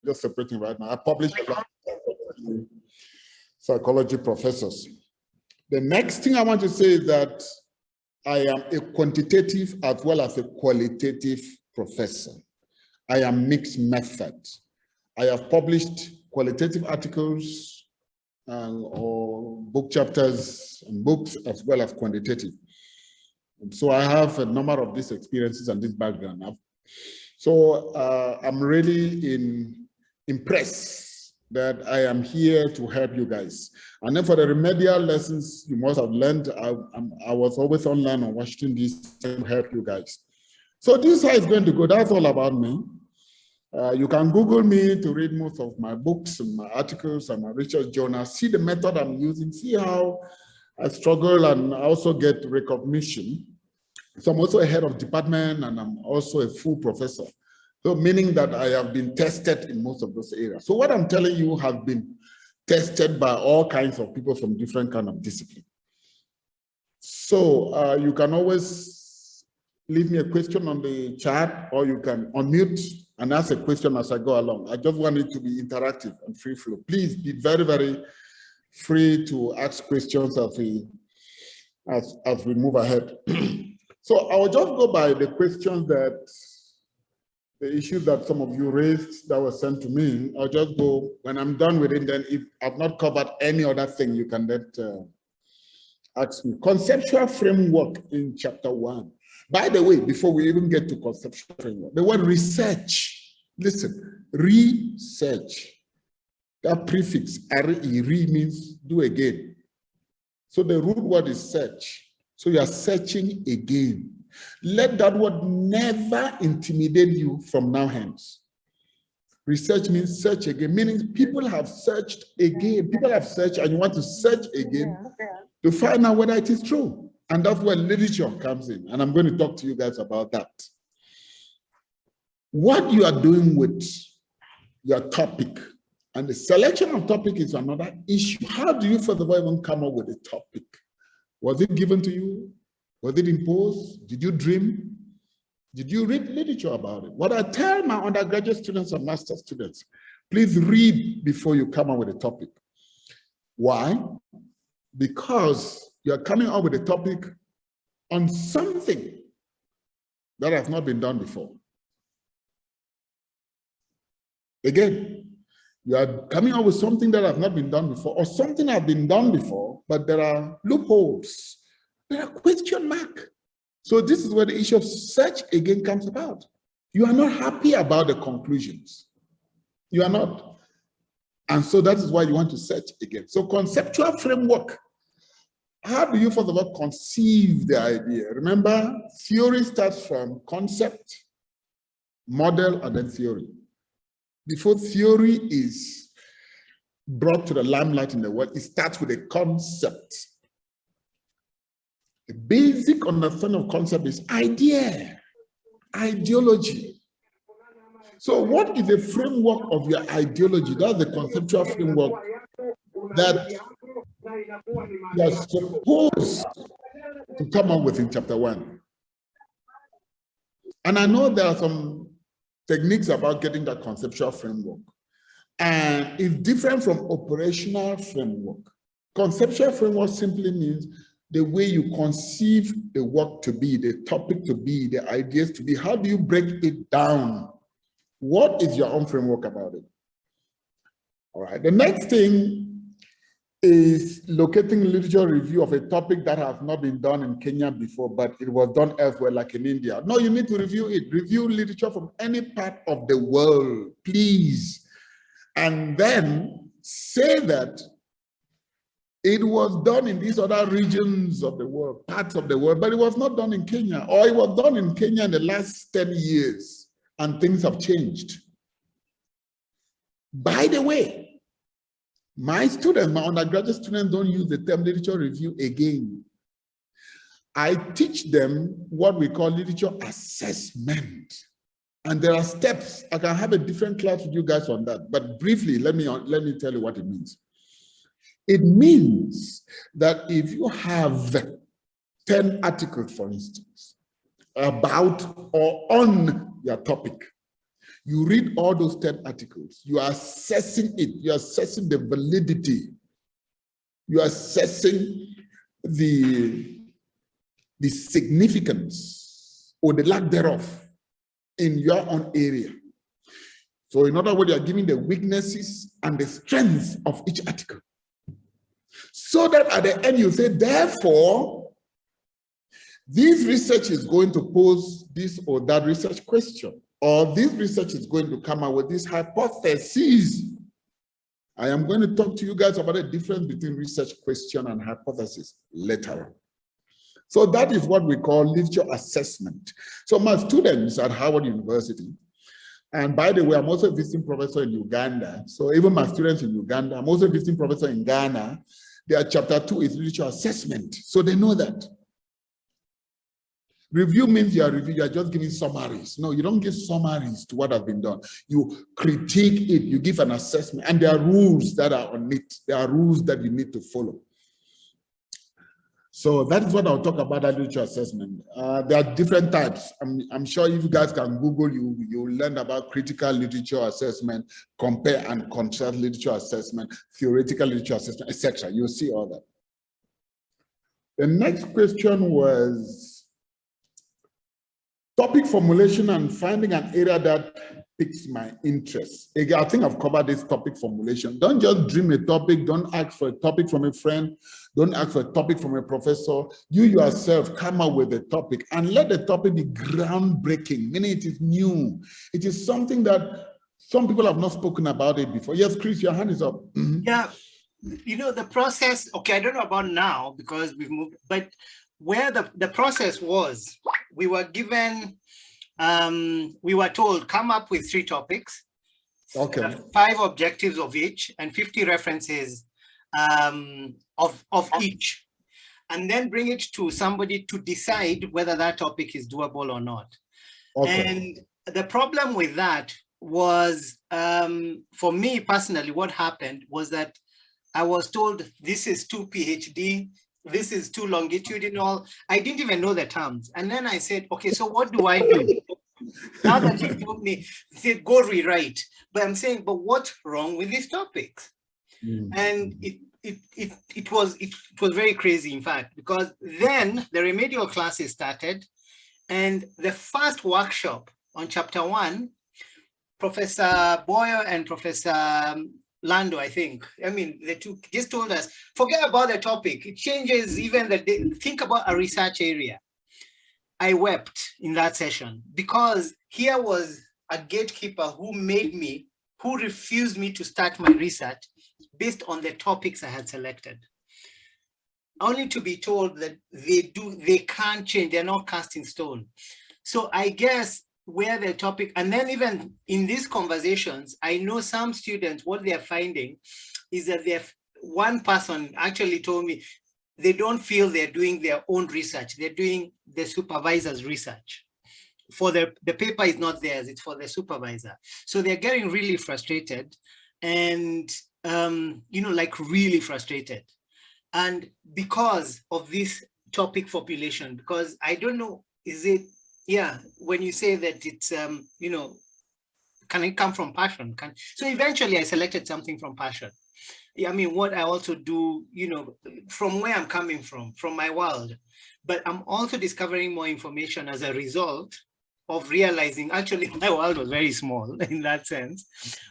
just separating right now. I publish a lot of psychology professors. The next thing I want to say is that I am a quantitative as well as a qualitative professor. I am mixed method. I have published qualitative articles or book chapters and books as well as quantitative. And so I have a number of these experiences and this background. So I'm really impressed that I am here to help you guys. And then for the remedial lessons you must have learned, I was always online on Washington DC to help you guys. So this is how it's going to go. That's all about me. You can Google me to read most of my books and my articles and my research journals. See the method I'm using, see how I struggle and also get recognition. So I'm also a head of department and I'm also a full professor. So meaning that I have been tested in most of those areas. So what I'm telling you has been tested by all kinds of people from different kind of discipline. So you can always leave me a question on the chat or you can unmute and ask a question as I go along. I just want it to be interactive and free flow. Please be very, very free to ask questions as we move ahead. So I will just go by the questions the issues that some of you raised that were sent to me. I'll just go, when I'm done with it, then if I've not covered any other thing, you can then ask me. Conceptual framework in chapter 1. By the way, before we even get to conceptual framework, the word research, listen, research, that prefix, re means do again. So the root word is search. So you are searching again. Let that word never intimidate you from now hence. Research means search again, meaning people have searched again. People have searched and you want to search again to find out whether it is true. And that's where literature comes in. And I'm going to talk to you guys about that. What you are doing with your topic, and the selection of topic is another issue. How do you, first of all, even come up with a topic? Was it given to you? Was it imposed? Did you dream? Did you read literature about it? What I tell my undergraduate students and master students, please read before you come up with a topic. Why? Because you're coming up with a topic on something that has not been done before. Again, you are coming up with something that has not been done before, or something has been done before, but there are loopholes. There are question marks. So this is where the issue of search again comes about. You are not happy about the conclusions. You are not. And so that is why you want to search again. So conceptual framework. How do you, first of all, conceive the idea? Remember, theory starts from concept, model, and then theory. Before theory is brought to the limelight in the world, it starts with a concept. The basic understanding of concept is idea, ideology. So what is the framework of your ideology? That's the conceptual framework that you're supposed to come up with in chapter 1. And I know there are some techniques about getting that conceptual framework. And it's different from operational framework. Conceptual framework simply means the way you conceive the work to be, the topic to be, the ideas to be. How do you break it down? What is your own framework about it? All right, the next thing is locating literature review of a topic that has not been done in Kenya before, but it was done elsewhere, like in India. No, you need to review it. Review literature from any part of the world, please. And then say that it was done in these other regions of the world, parts of the world, but it was not done in Kenya, or it was done in Kenya in the last 10 years, and things have changed. By the way, my students, my undergraduate students don't use the term literature review again. I teach them what we call literature assessment. And there are steps. I can have a different class with you guys on that, but briefly, let me tell you what it means. It means that if you have 10 articles, for instance, about or on your topic, You read all those 10 articles, you are assessing it, you are assessing the validity, you are assessing the significance or the lack thereof in your own area. So in other words, you are giving the weaknesses and the strengths of each article. So that at the end you say, therefore, this research is going to pose this or that research question, or this research is going to come out with this hypothesis. I am going to talk to you guys about the difference between research question and hypothesis later on. So that is what we call literature assessment. So my students at Harvard University, and by the way, I'm also a visiting professor in Uganda. So even my students in Uganda, I'm also a visiting professor in Ghana. Their chapter 2 is literature assessment. So they know that. Review means you are just giving summaries. No, you don't give summaries to what has been done. You critique it, you give an assessment, and there are rules that are on it. There are rules that you need to follow. So that is what I'll talk about, that literature assessment. There are different types. I'm sure if you guys can Google, you'll learn about critical literature assessment, compare and contrast literature assessment, theoretical literature assessment, etc. You'll see all that. The next question was topic formulation and finding an area that piques my interest. Again, I think I've covered this topic formulation. Don't just dream a topic. Don't ask for a topic from a friend. Don't ask for a topic from a professor. You yourself come up with a topic and let the topic be groundbreaking, meaning it is new. It is something that some people have not spoken about it before. Yes, Chris, your hand is up. Mm-hmm. Yeah, you know, the process, okay, I don't know about now because we've moved, but where the process was, we were given, we were told, come up with 3 topics, okay, 5 objectives of each, and 50 references of each, and then bring it to somebody to decide whether that topic is doable or not. Okay. And the problem with that was, for me personally, what happened was that I was told this is too PhD, this is too longitudinal. I didn't even know the terms. And then I said, okay, so what do I do? Now that you told me, they said, go rewrite. But I'm saying, but what's wrong with these topics? And it was very crazy, in fact, because then the remedial classes started, and the first workshop on chapter 1, Professor Boyer and Professor Lando, I think, I mean, the two just told us, forget about the topic. It changes even the day. Think about a research area. I wept in that session because here was a gatekeeper who refused me to start my research based on the topics I had selected. Only to be told that they can't change, they're not cast in stone. So I guess where the topic, and then even in these conversations, I know some students, what they're finding is that one person actually told me they don't feel they're doing their own research, they're doing the supervisor's research. For the paper is not theirs, it's for the supervisor. So they're getting really frustrated and, you know, like really frustrated. And because of this topic formulation, because I don't know, is it, yeah, when you say that it's, you know, can it come from passion? So eventually I selected something from passion. I mean, what I also do, you know, from where I'm coming from my world, but I'm also discovering more information as a result of realizing actually my world was very small in that sense,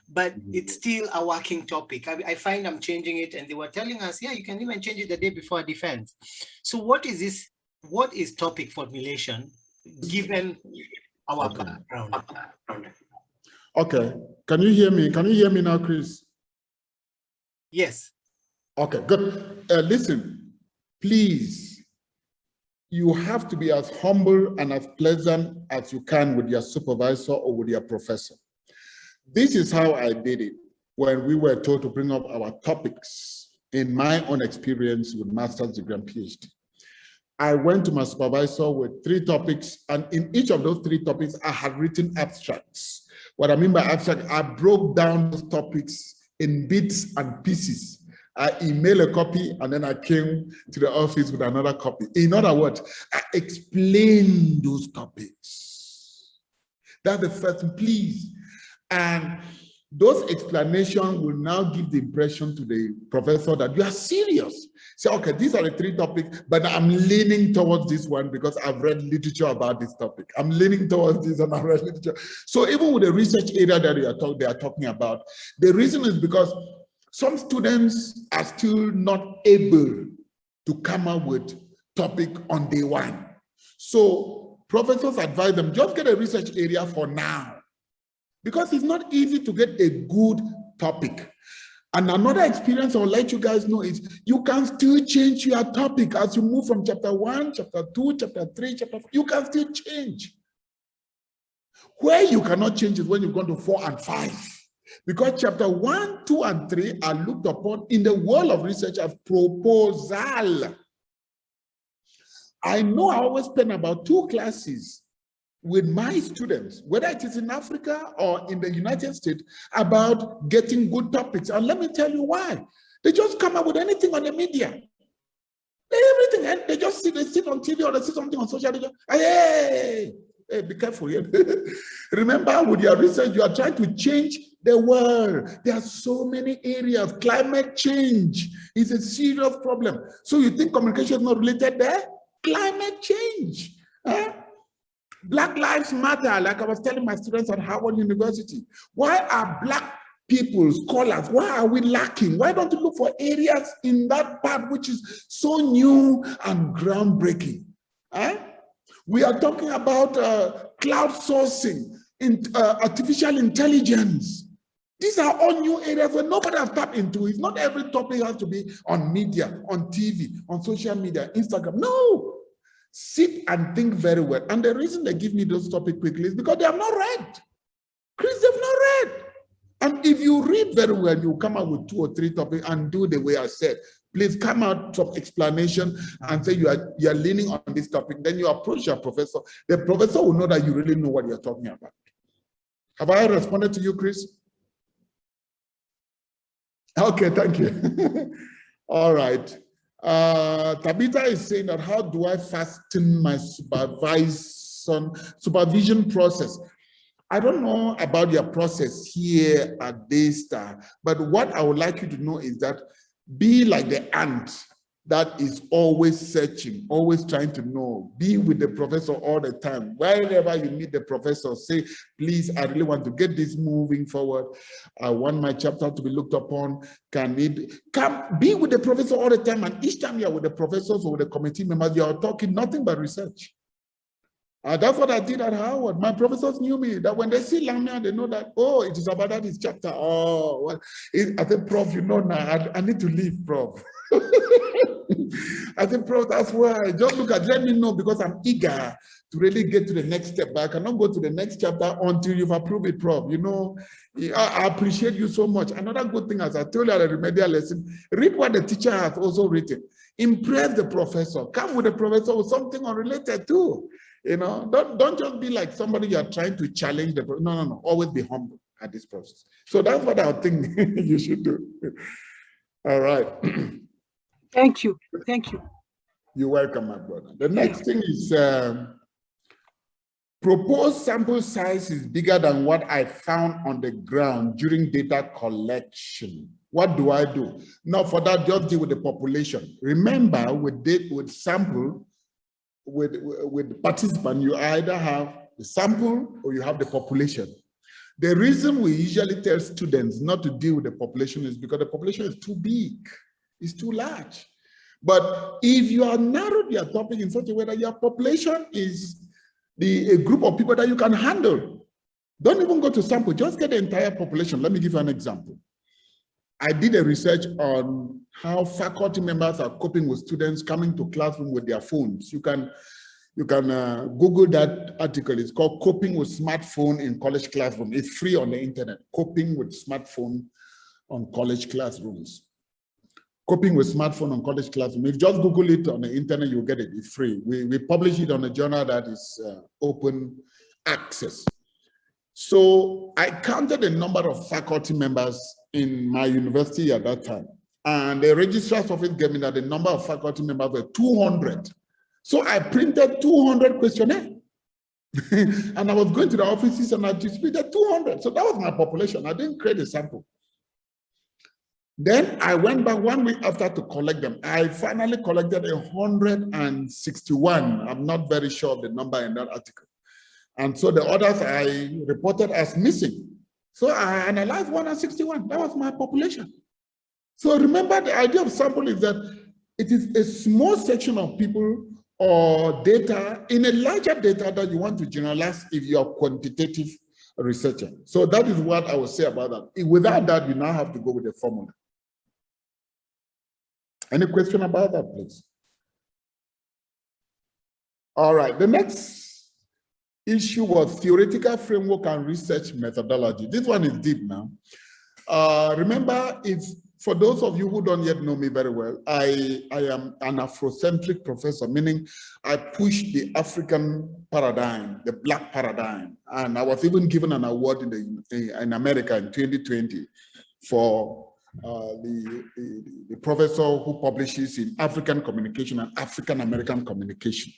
but it's still a working topic. I find I'm changing it, and they were telling us, yeah, you can even change it the day before defense. So what is this? What is topic formulation given our background? Okay, can you hear me? Can you hear me now, Chris? Yes. Okay, good. Listen, please, you have to be as humble and as pleasant as you can with your supervisor or with your professor. This is how I did it when we were told to bring up our topics in my own experience with master's degree and PhD. I went to my supervisor with 3 topics, and in each of those 3 topics, I had written abstracts. What I mean by abstract, I broke down those topics in bits and pieces. I emailed a copy, and then I came to the office with another copy. In other words, I explained those topics. That's the first thing. Please, And those explanations will now give the impression to the professor that you are serious. Say, okay, these are the 3 topics, but I'm leaning towards this one because I've read literature about this topic. I'm leaning towards this and I've read literature. So even with the research area that they are talking about, the reason is because some students are still not able to come up with topic on day 1. So professors advise them, just get a research area for now, because it's not easy to get a good topic. And another experience I'll let you guys know is you can still change your topic as you move from chapter 1, chapter 2, chapter 3, chapter 4. You can still change. Where you cannot change is when you've gone to 4 and 5. Because chapter 1, 2, and 3 are looked upon in the world of research as proposal. I know I always spend about 2 classes with my students, whether it is in Africa or in the United States, about getting good topics. And let me tell you why. They just come up with anything on the media. Everything, and they sit on TV or they see something on social media. Hey, be careful here. Remember, with your research, you are trying to change the world. There are so many areas. Climate change is a serious problem. So you think communication is not related there? Climate change. Black Lives Matter, like I was telling my students at Harvard University. Why are Black people, scholars, why are we lacking? Why don't you look for areas in that part which is so new and groundbreaking? We are talking about cloud sourcing, artificial intelligence. These are all new areas where nobody has tapped into. It's not every topic has to be on media, on TV, on social media, Instagram. No. Sit and think very well. And the reason they give me those topics quickly is because they have not read. Chris, they've not read. And if you read very well, you come out with 2 or 3 topics and do the way I said. Please come out some explanation and say you are leaning on this topic. Then you approach your professor. The professor will know that you really know what you're talking about. Have I responded to you, Chris? Okay, thank you. All right. Tabitha is saying that how do I fasten my supervision process? I don't know about your process here at Daystar, but what I would like you to know is that be like the ant that is always searching, always trying to know. Be with the professor all the time. Wherever you meet the professor, say, please, I really want to get this moving forward. I want my chapter to be looked upon. Come be with the professor all the time. And each time you're with the professors or with the committee members, you're talking nothing but research. That's what I did at Howard. My professors knew me, that when they see Langmia, they know that, oh, it is about that chapter. Oh, well, I said, Prof, you know now, I need to leave, Prof. I said, Prof, that's why. Just look at, let me know, because I'm eager to really get to the next step. But I cannot go to the next chapter until you've approved it, Prof. You know, I appreciate you so much. Another good thing, as I told you at the remedial lesson, read what the teacher has also written. Impress the professor. Come with the professor with something unrelated too. You know, don't just be like somebody you're trying to challenge the professor. No. Always be humble at this process. So that's what I think you should do. All right. Thank you. Thank you. You're welcome, my brother. The next thing is proposed sample size is bigger than what I found on the ground during data collection. What do I do? Now, for that, just deal with the population. Remember, with sample, with participant, you either have the sample or you have the population. The reason we usually tell students not to deal with the population is because the population is too big, it's too large. But if you are narrowed your topic in such a way that your population is a group of people that you can handle, don't even go to sample, just get the entire population. Let me give you an example. I did a research on how faculty members are coping with students coming to classroom with their phones. You can Google that article. It's called Coping with Smartphone in College Classroom. It's free on the internet. Coping with Smartphone on College Classrooms. Coping with Smartphone on College Classroom. If you just Google it on the internet, you'll get it. It's free. We publish it on a journal that is open access. So I counted the number of faculty members in my university at that time. And the registrar's office gave me that the number of faculty members were 200. So I printed 200 questionnaires. And I was going to the offices and I distributed 200. So that was my population. I didn't create a sample. Then I went back 1 week after to collect them. I finally collected 161. I'm not very sure of the number in that article. And so the others I reported as missing. So I analyzed 161. That was my population. So remember, the idea of sample is that it is a small section of people or data in a larger data that you want to generalize if you are quantitative researcher. So that is what I would say about that. Without that, you now have to go with the formula. Any question about that, please? All right, the next issue was theoretical framework and research methodology. This one is deep now. Remember, if for those of you who don't yet know me very well, I am an Afrocentric professor, meaning I push the African paradigm, the Black paradigm. And I was even given an award in America in 2020 for the professor who publishes in African communication and African American communication.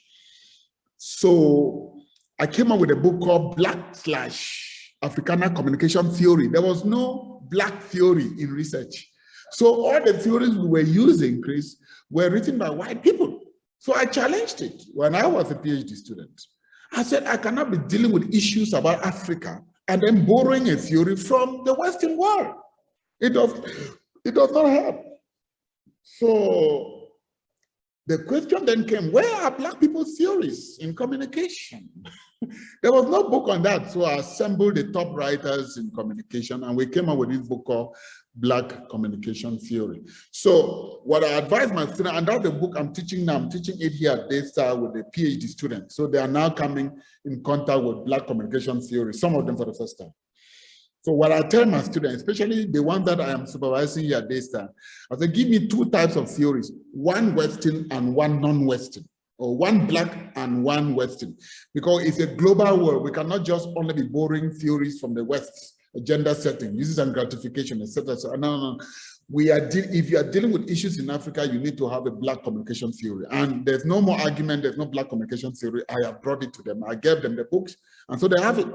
So I came up with a book called Black/Africana Communication Theory. There was no Black theory in research. So all the theories we were using, Chris, were written by white people. So I challenged it when I was a PhD student. I said, I cannot be dealing with issues about Africa and then borrowing a theory from the Western world. It does not help. So the question then came, where are Black people's theories in communication? There was no book on that. So I assembled the top writers in communication and we came up with this book called Black Communication Theory. So what I advise my students, and that's the book I'm teaching now, I'm teaching it here at Daystar with the PhD students. So they are now coming in contact with Black Communication Theory, some of them for the first time. So what I tell my students, especially the one that I am supervising here at Daystar, I say, give me two types of theories, one Western and one non-Western, or one Black and one Western, because it's a global world. We cannot just only be borrowing theories from the West, agenda setting, uses and gratification, etc. So no. If you are dealing with issues in Africa, you need to have a Black communication theory. And there's no more argument, there's no Black communication theory. I have brought it to them. I gave them the books, and so they have it.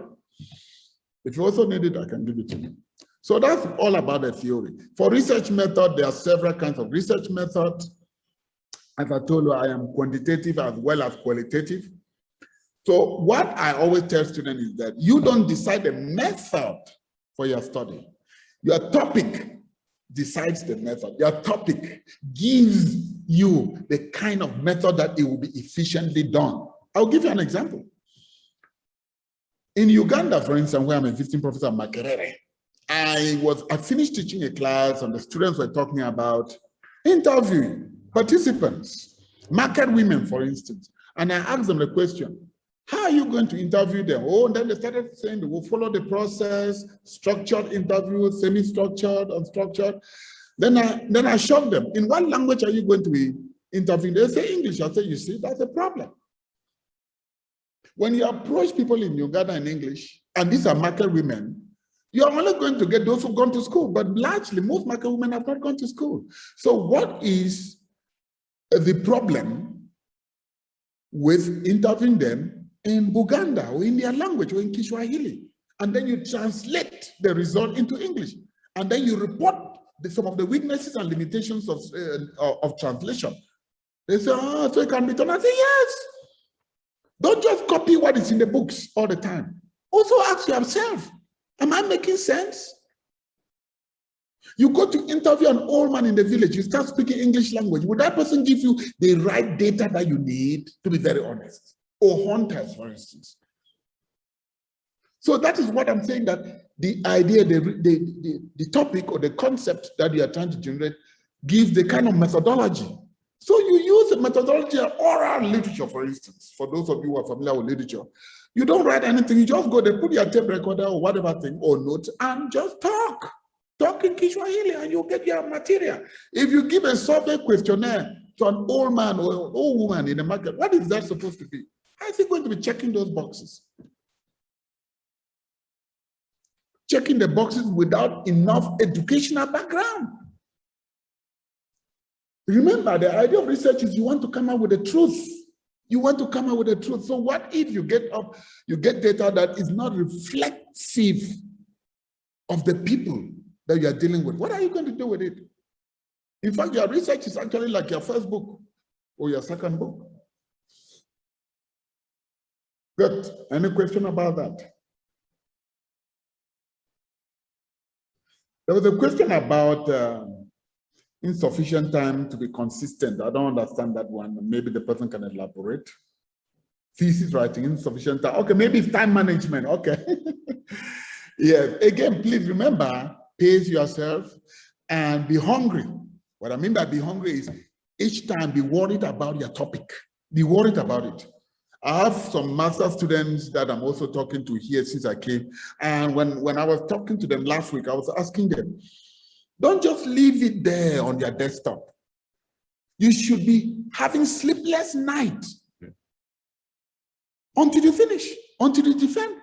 If you also need it, I can give it to you. So that's all about the theory. For research method, there are several kinds of research methods. As I told you, I am quantitative as well as qualitative. So what I always tell students is that you don't decide the method for your study. Your topic decides the method. Your topic gives you the kind of method that it will be efficiently done. I'll give you an example. In Uganda, for instance, where I'm a visiting professor at Makerere, I finished teaching a class and the students were talking about interviewing participants, market women, for instance. And I asked them the question, how are you going to interview them? Oh, and then they started saying they will follow the process, structured interview, semi-structured, unstructured. Then I shocked them. In what language are you going to be interviewing? They say English. I say, you see, that's a problem. When you approach people in Uganda in English, and these are market women, you're only going to get those who've gone to school, but largely most market women have not gone to school. So what is the problem with interviewing them in Buganda or in their language or in Kiswahili? And then you translate the result into English. And then you report some of the weaknesses and limitations of translation. They say, oh, so it can be done. I say, yes. Don't just copy what is in the books all the time. Also ask yourself, am I making sense? You go to interview an old man in the village, you start speaking English language. Would that person give you the right data that you need, to be very honest? Or hunters, for instance. So that is what I'm saying, that the idea, the topic or the concept that you are trying to generate gives the kind of methodology. So you use a methodology of oral literature, for instance, for those of you who are familiar with literature. You don't write anything, you just go there, put your tape recorder or whatever thing or note and just talk. Talk in Kiswahili and you'll get your material. If you give a survey questionnaire to an old man or an old woman in the market, what is that supposed to be? How is he going to be checking those boxes? Checking the boxes without enough educational background. Remember, the idea of research is you want to come up with the truth. You want to come up with the truth. So what if you get data that is not reflective of the people that you are dealing with? What are you going to do with it? In fact, your research is actually like your first book or your second book. Good. Any question about that? There was a question about insufficient time to be consistent. I don't understand that one. Maybe the person can elaborate. Thesis writing, insufficient time. Okay, maybe it's time management. Okay. Yeah. Again, please remember, pace yourself and be hungry. What I mean by be hungry is each time be worried about your topic. Be worried about it. I have some master students that I'm also talking to here since I came. And when I was talking to them last week, I was asking them, don't just leave it there on your desktop. You should be having sleepless nights until you finish, until you defend.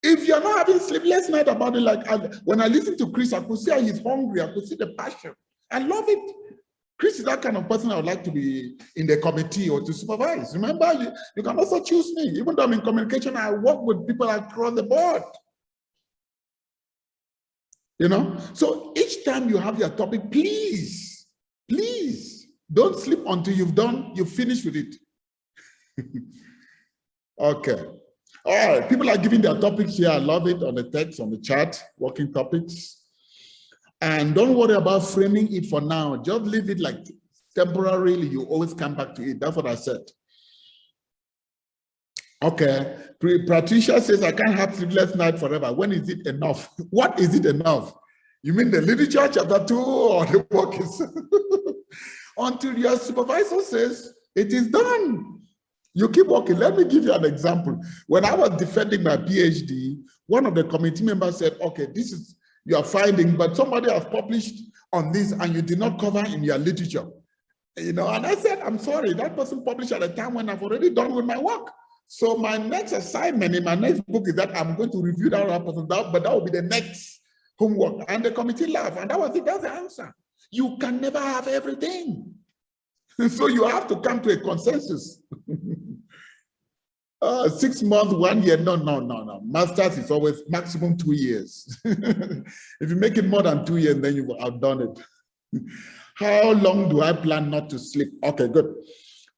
If you're not having sleepless night about it, like when I listen to Chris, I could see how he's hungry. I could see the passion. I love it. Chris is that kind of person I would like to be in the committee or to supervise. Remember, you can also choose me. Even though I'm in communication, I work with people across the board. You know, so each time you have your topic, please, don't sleep until you've finished with it. Okay. All right, people are giving their topics here. I love it on the text, on the chat, working topics. And don't worry about framing it for now. Just leave it like temporarily. You always come back to it. That's what I said. Okay. Patricia says, I can't have sleepless night forever. When is it enough? What is it enough? You mean the literature chapter 2 or the work is? Until your supervisor says it is done. You keep working. Let me give you an example. When I was defending my PhD, one of the committee members said, okay, this is your finding, but somebody has published on this and you did not cover in your literature. You know, and I said, I'm sorry, that person published at a time when I've already done with my work. So my next assignment in my next book is that I'm going to review that person, but that will be the next homework. And the committee laughed, and that was it. That's the answer. You can never have everything. So you have to come to a consensus. 6 months, 1 year, no. Masters is always maximum 2 years. If you make it more than 2 years, then you've outdone it. How long do I plan not to sleep? Okay, good.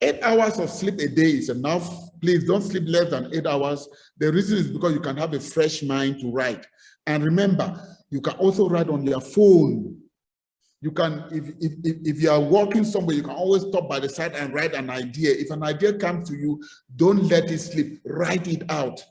8 hours of sleep a day is enough. Please don't sleep less than 8 hours. The reason is because you can have a fresh mind to write. And remember, you can also write on your phone. You can, if you are working somewhere, you can always stop by the side and write an idea. If an idea comes to you, don't let it slip. Write it out.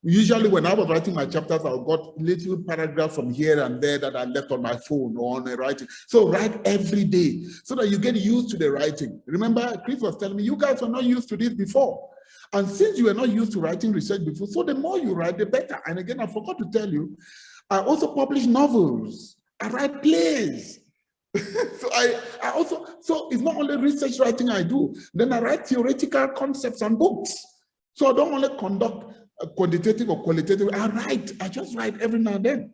Usually when I was writing my chapters, I got little paragraphs from here and there that I left on my phone or on the writing. So write every day so that you get used to the writing. Remember, Chris was telling me, you guys were not used to this before. And since you were not used to writing research before, so the more you write, the better. And again, I forgot to tell you, I also publish novels. I write plays. So it's not only research writing I do, then I write theoretical concepts and books. So I don't only conduct quantitative or qualitative, I just write every now and then.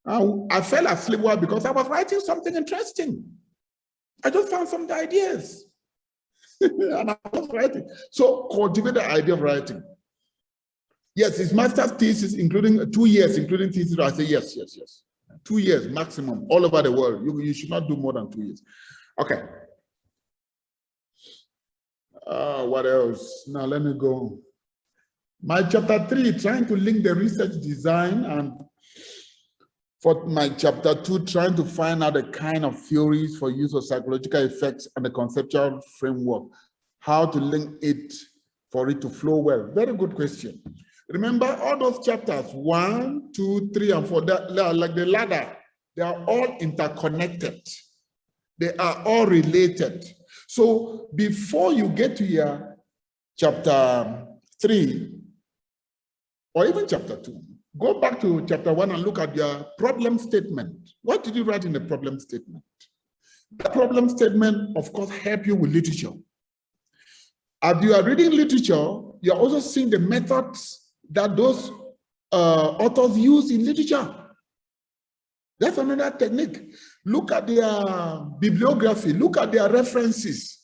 I fell asleep because I was writing something interesting. I just found some ideas. And I was writing. So cultivate the idea of writing. Yes, it's master's thesis, including 2 years, including thesis. I say yes. 2 years maximum, all over the world. You should not do more than 2 years. Okay. What else? Now let me go. My chapter 3, trying to link the research design, and for my chapter 2, trying to find out the kind of theories for use of psychological effects and the conceptual framework, how to link it for it to flow well. Very good question. Remember all those chapters 1, 2, 3, and 4, like the ladder, they are all interconnected. They are all related. So before you get to your chapter 3, or even chapter 2, go back to chapter 1 and look at your problem statement. What did you write in the problem statement? The problem statement, of course, helps you with literature. As you are reading literature, you're also seeing the methods that those authors use in literature. That's another technique. Look at their bibliography, look at their references.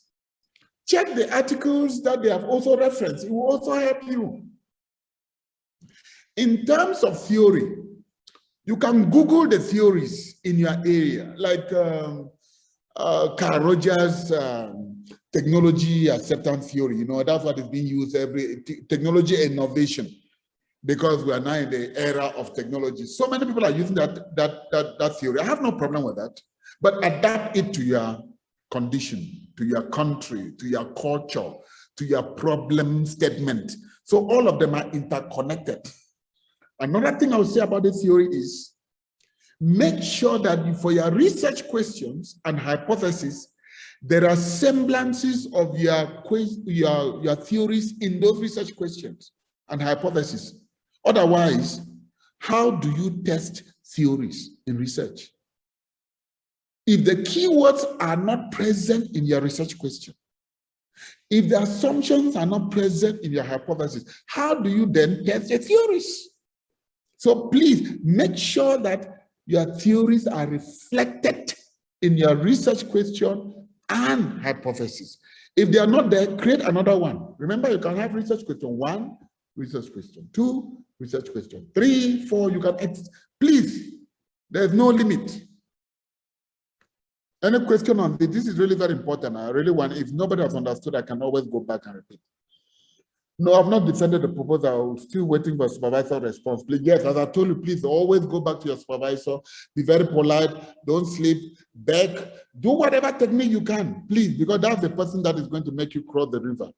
check the articles that they have also referenced. It will also help you. In terms of theory, you can Google the theories in your area, like Carl Rogers' technology acceptance theory. You know, that's what is being used technology innovation, because we are now in the era of technology. So many people are using that theory. I have no problem with that, but adapt it to your condition, to your country, to your culture, to your problem statement. So all of them are interconnected. Another thing I would say about the theory is, make sure that for your research questions and hypotheses, there are semblances of your theories in those research questions and hypotheses. Otherwise, how do you test theories in research? If the keywords are not present in your research question, if the assumptions are not present in your hypothesis, how do you then test the theories? So please make sure that your theories are reflected in your research question and hypothesis. If they are not there, create another one. Remember, you can have research question 1, research question 2, research question 3, 4. You can, please, there's no limit. Any question on this? This is really very important. I really want, if nobody has understood, I can always go back and repeat. No, I've not defended the proposal. I'm still waiting for supervisor response. Please, yes, as I told you, please always go back to your supervisor. Be very polite. Don't sleep. Beg. Do whatever technique you can, please, because that's the person that is going to make you cross the river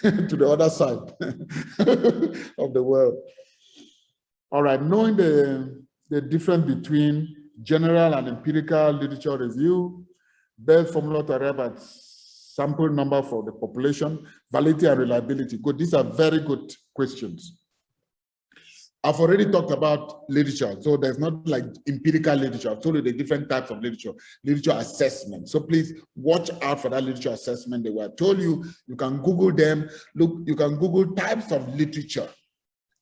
to the other side of the world. All right, knowing the difference between general and empirical literature review, best formula to arrive at sample number for the population, validity and reliability. Good, these are very good questions. I've already talked about literature, so there's not like empirical literature. I've told you the different types of literature assessment. So please watch out for that literature assessment. They were told you can Google them. Look, you can Google types of literature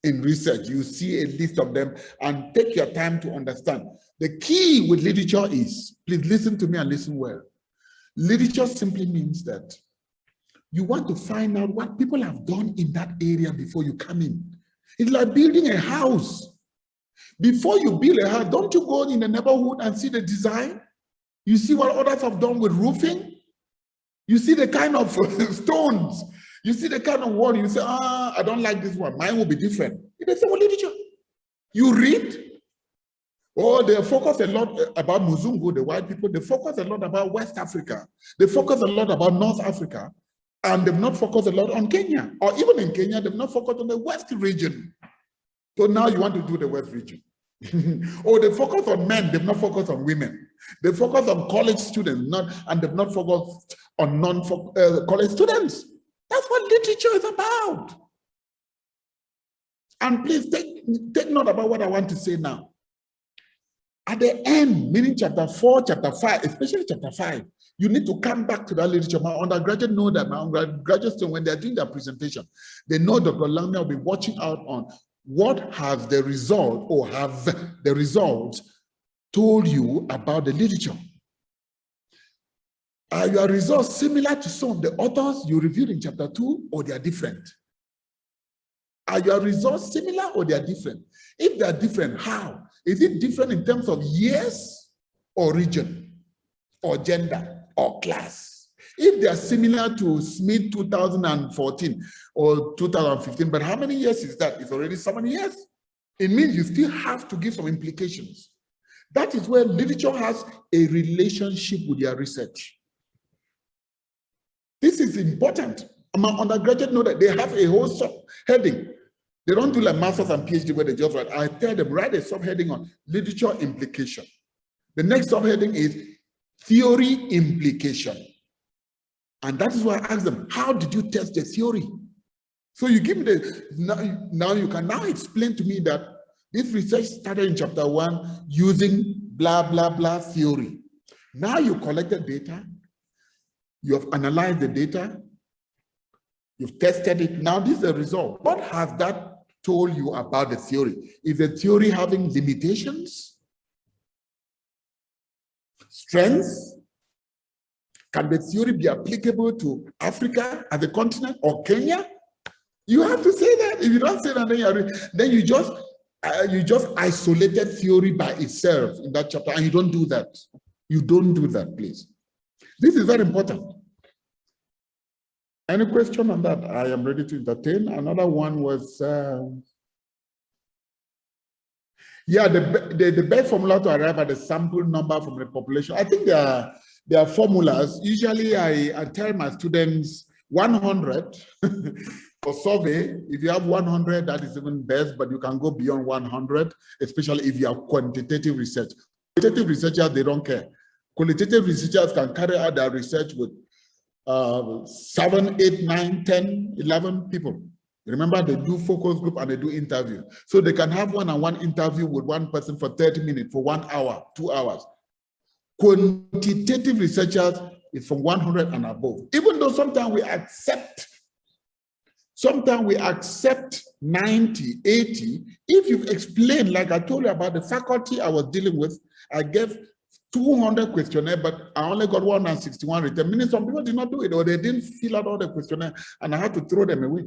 in research. You see a list of them and take your time to understand. The key with literature is, please listen to me and listen well. Literature simply means that you want to find out what people have done in that area before you come in. It's like building a house. Before you build a house, don't you go in the neighborhood and see the design? You see what others have done with roofing? You see the kind of stones. You see the kind of wall. You say, I don't like this one. Mine will be different. It's all literature. You read. Oh, they focus a lot about Muzungu, the white people. They focus a lot about West Africa. They focus a lot about North Africa. And they've not focused a lot on Kenya. Or even in Kenya, they've not focused on the West region. So now you want to do the West region. Or they focus on men, they've not focused on women. They focus on college students, and they've not focused on non-college students. That's what literature is about. And please take note about what I want to say now. At the end, meaning chapter 4, chapter 5, especially chapter 5, you need to come back to that literature. My undergraduate know that. My undergraduate students, when they're doing their presentation, they know Dr. Langmia will be watching out on what has the result or have the results told you about the literature. Are your results similar to some of the authors you reviewed in chapter 2, or they are different? Are your results similar or they are different? If they are different, how? Is it different in terms of years or region or gender or class? If they are similar to Smith 2014 or 2015, but how many years is that? It's already so many years. It means you still have to give some implications. That is where literature has a relationship with your research. This is important. My undergraduate know that they have a whole subheading. They don't do like masters and PhD where they just write. I tell them, write a subheading on literature implication. The next subheading is theory implication. And that is why I ask them, how did you test the theory? So you give me the, now you can now explain to me that this research started in chapter 1 using blah, blah, blah theory. Now you collected data, you have analyzed the data, you've tested it. Now this is the result. What has that told you about the theory? Is the theory having limitations, strengths, Can the theory be applicable to Africa as a continent or Kenya? You have to say that. If you don't say that, then you just isolated theory by itself in that chapter, and you don't do that. You don't do that, please. This is very important. Any question on that? I am ready to entertain. Another one was, yeah, the best formula to arrive at the sample number from the population. I think there are formulas. Usually I tell my students 100 for survey. If you have 100, that is even best, but you can go beyond 100, especially if you have quantitative research. Qualitative researchers, they don't care. Qualitative researchers can carry out their research with 7, 8, 9, 10, 11 people. Remember, they do focus group and they do interview. So they can have one-on-one interview with one person for 30 minutes, for 1 hour, 2 hours. Quantitative researchers is from 100 and above. Even though sometimes we accept 90, 80, if you've explained, like I told you about the faculty I was dealing with, I gave 200 questionnaire, but I only got 161 return, meaning some people did not do it, or they didn't fill out all the questionnaire, and I had to throw them away.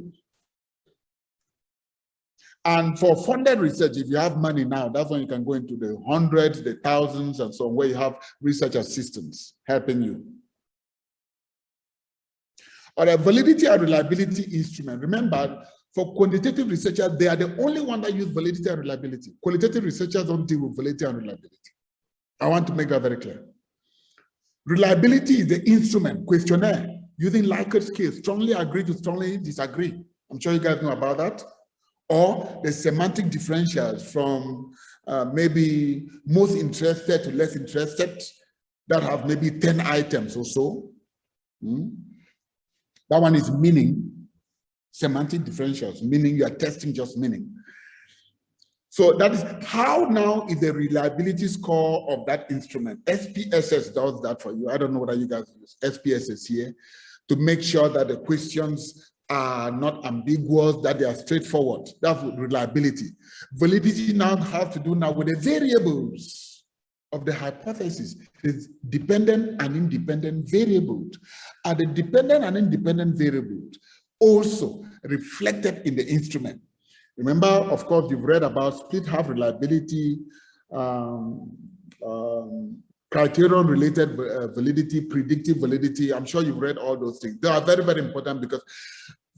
And for funded research, if you have money now, that's when you can go into the hundreds, the thousands, and so on, where you have research assistants helping you. Or a validity and reliability instrument. Remember, for quantitative researchers, they are the only one that use validity and reliability. Qualitative researchers don't deal with validity and reliability. I want to make that very clear. Reliability is the instrument, questionnaire, using Likert scale, strongly agree to strongly disagree. I'm sure you guys know about that. Or the semantic differentials from maybe most interested to less interested that have maybe 10 items or so. That one is meaning, semantic differentials, meaning you are testing just meaning. So that is how now is the reliability score of that instrument. SPSS does that for you. I don't know whether you guys use SPSS here to make sure that the questions are not ambiguous, that they are straightforward. That's reliability. Validity now has to do now with the variables of the hypothesis. It's dependent and independent variables. Are the dependent and independent variables also reflected in the instrument? Remember, of course, you've read about split half reliability, criterion-related validity, predictive validity. I'm sure you've read all those things. They are very, very important because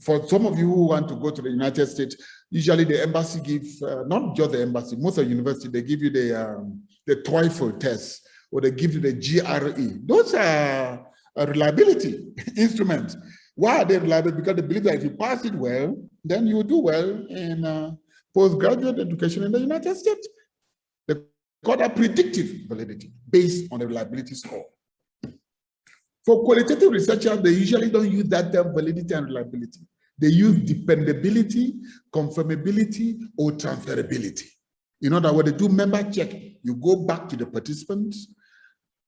for some of you who want to go to the United States, usually the embassy gives, not just the embassy, most of the university, they give you the TOEFL test, or they give you the GRE. Those are a reliability instruments. Why are they reliable? Because they believe that if you pass it well, then you will do well in postgraduate education in the United States. They call that predictive validity based on the reliability score. For qualitative researchers, they usually don't use that term validity and reliability. They use dependability, confirmability, or transferability. In other words, they do member check. You go back to the participants,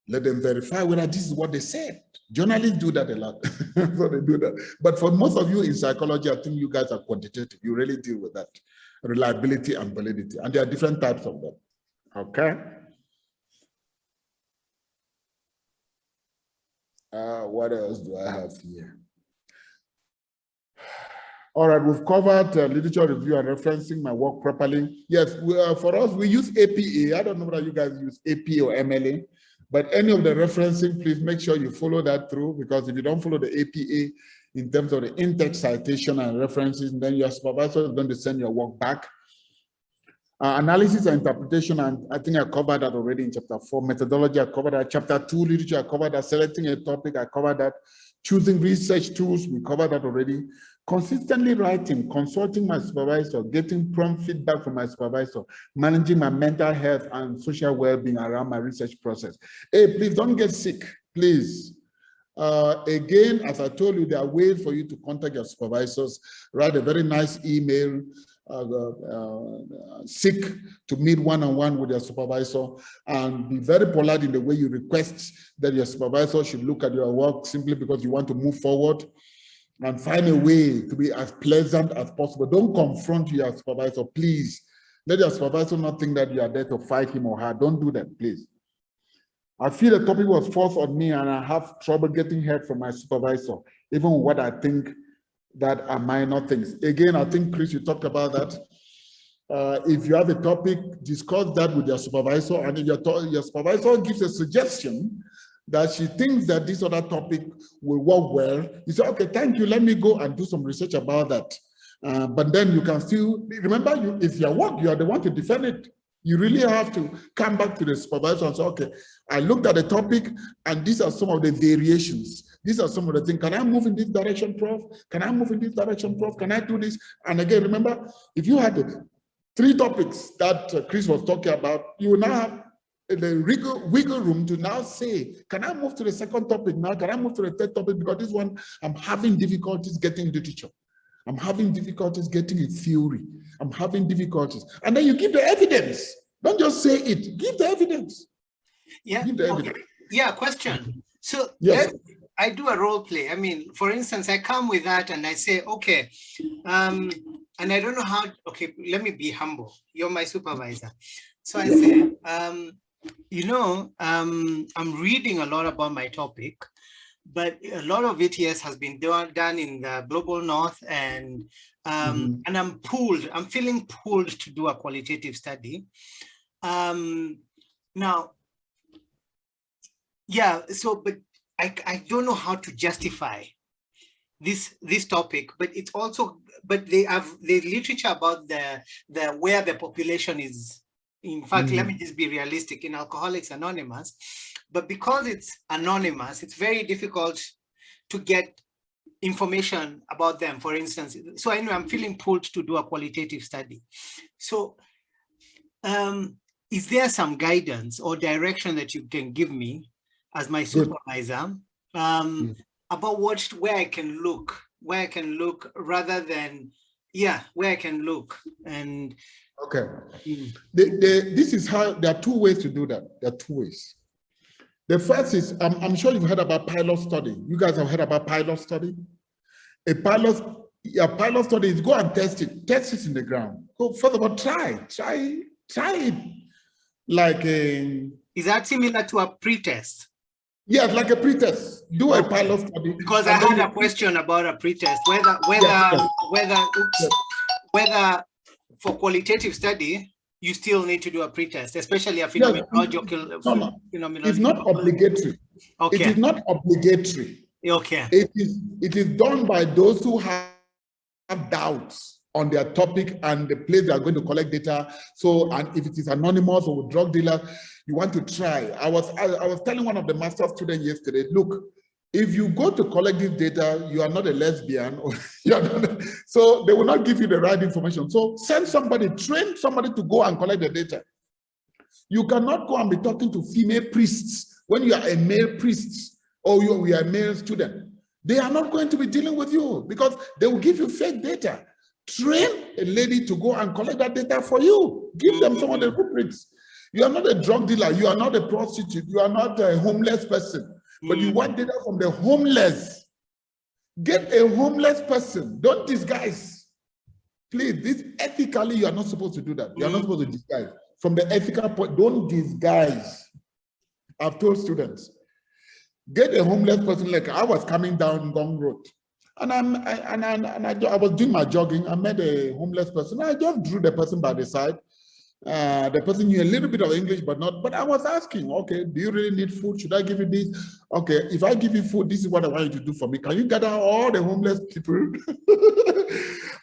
let them verify whether this is what they said. Journalists do that a lot. So they do that. But for most of you in psychology, I think you guys are quantitative. You really deal with that. Reliability and validity. And there are different types of them. Okay. What else do I have here? All right, we've covered literature review and referencing my work properly. Yes, for us, we use APA. I don't know whether you guys use APA or MLA, but any of the referencing, please make sure you follow that through, because if you don't follow the APA in terms of the in-text citation and references, then your supervisor is going to send your work back. Analysis and interpretation, and I think I covered that already in chapter 4. Methodology, I covered that. Chapter 2, literature, I covered that. Selecting a topic, I covered that. Choosing research tools, we covered that already. Consistently writing, consulting my supervisor, getting prompt feedback from my supervisor, managing my mental health and social well-being around my research process. Hey, please don't get sick, please. Again, as I told you, there are ways for you to contact your supervisors. Write a very nice email, seek to meet one-on-one with your supervisor, and be very polite in the way you request that your supervisor should look at your work, simply because you want to move forward, and find a way to be as pleasant as possible. Don't confront your supervisor, please. Let your supervisor not think that you are there to fight him or her. Don't do that, please. I feel the topic was forced on me and I have trouble getting help from my supervisor, even what I think that are minor things. Again, I think, Chris, you talked about that. If you have a topic, discuss that with your supervisor, and if your supervisor gives a suggestion that she thinks that this other topic will work well, you say, okay, thank you, let me go and do some research about that. But then you can still, remember, it's your work, you are the one to defend it. You really have to come back to the supervisor and say, okay, I looked at the topic and these are some of the variations. These are some of the things. Can I move in this direction, Prof? Can I move in this direction, Prof? Can I do this? And again, remember, if you had 3 topics that Chris was talking about, you will now have the wiggle room to now say, can I move to the second topic now? Can I move to the third topic? Because this one, I'm having difficulties getting literature. I'm having difficulties getting a theory. I'm having difficulties. And then you give the evidence. Don't just say it. Give the evidence. Yeah. Give the evidence. Yeah, question. So yes. I do a role play. I mean, for instance, I come with that and I say, okay, and I don't know how, okay, let me be humble. You're my supervisor. So I say, you know, I'm reading a lot about my topic, but a lot of it, yes, has been done in the global north, and and I'm feeling pulled to do a qualitative study. Now, yeah, so, but I don't know how to justify this topic, but it's also, but they have the literature about the where the population is. In fact, let me just be realistic, in Alcoholics Anonymous, but because it's anonymous, it's very difficult to get information about them, for instance. So I know I'm feeling pulled to do a qualitative study. So is there some guidance or direction that you can give me as my supervisor about where I can look rather than, yeah, where I can look? And okay, this is how, there are 2 ways to do that. There are 2 ways. The first is, I'm sure you've heard about pilot study. You guys have heard about pilot study? A pilot study is go and test it in the ground. Go, first of all, try it. Like is that similar to a pretest? Yes, like a pretest. Do a pilot study. Because I had a question about a pretest, whether for qualitative study, you still need to do a pretest, especially a phenomenological. It's not obligatory. Okay. It is not obligatory. Okay. It is done by those who have doubts on their topic and the place they are going to collect data. So, and if it is anonymous or with drug dealer, you want to try. I was telling one of the master students yesterday, look, if you go to collect this data, you are not a lesbian, or so they will not give you the right information. So send somebody, train somebody to go and collect the data. You cannot go and be talking to female priests when you are a male priest or you are a male student. They are not going to be dealing with you because they will give you fake data. Train a lady to go and collect that data for you. Give them some of the blueprints. You are not a drug dealer. You are not a prostitute. You are not a homeless person. But you want data from the homeless. Get a homeless person. Don't disguise. Please, this ethically, you are not supposed to do that. You are not supposed to disguise. From the ethical point, don't disguise. I've told students, get a homeless person. Like I was coming down Gong Road, and I was doing my jogging. I met a homeless person. I just drew the person by the side. The person knew a little bit of English, but I was asking, okay, do you really need food? Should I give you this? Okay, if I give you food, this is what I want you to do for me. Can you gather all the homeless people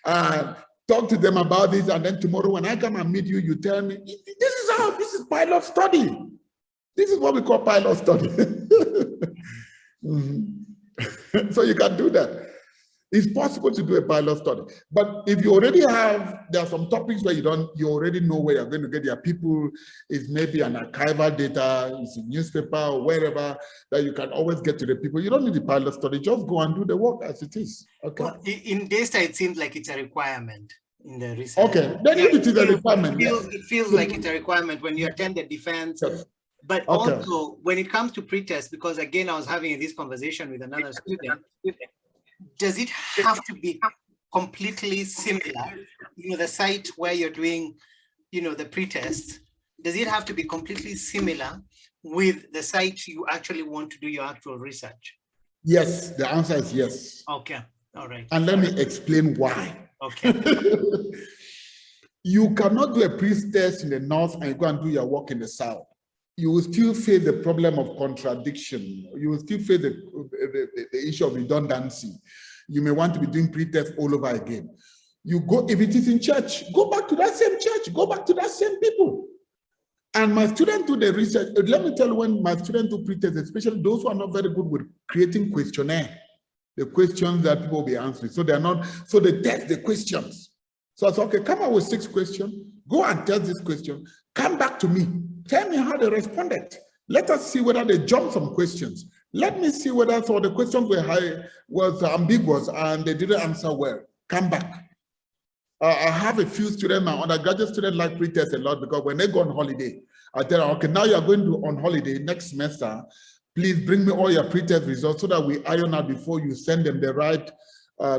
and talk to them about this? And then tomorrow when I come and meet you, you tell me, this is pilot study. This is what we call pilot study. So you can do that. It's possible to do a pilot study, but if you already there are some topics where you already know where you're going to get your people. It's maybe an archival data, it's a newspaper or wherever that you can always get to the people. You don't need a pilot study, just go and do the work as it is. Okay. Well, in data, it seems like it's a requirement in the research. Okay, then if it is a requirement. It feels like it's a requirement when you attend the defense. Yes. But also when it comes to pretest, because again, I was having this conversation with another student, does it have to be completely similar? You know, the site where you're doing, you know, the pretest, does it have to be completely similar with the site you actually want to do your actual research? Yes, the answer is yes. Okay, all right. And let me explain why. Okay. You cannot do a pre-test in the north and you go and do your work in the south. You will still face the problem of contradiction. You will still face the issue of redundancy. You may want to be doing pre-test all over again. You go, if it is in church, go back to that same church, go back to that same people. And my students do the research. Let me tell you, when my students do pre-test, especially those who are not very good with creating questionnaire, the questions that people will be answering. So they're not, so they test the questions. So I said, okay, come up with 6 questions, go and test this question, come back to me, tell me how they responded. Let us see whether they jumped some questions. Let me see whether some of the questions were was ambiguous and they didn't answer well. Come back. I have a few students, my undergraduate students like pre-test a lot because when they go on holiday, I tell them, okay, now you're going to on holiday next semester, please bring me all your pre-test results so that we iron out before you send them the right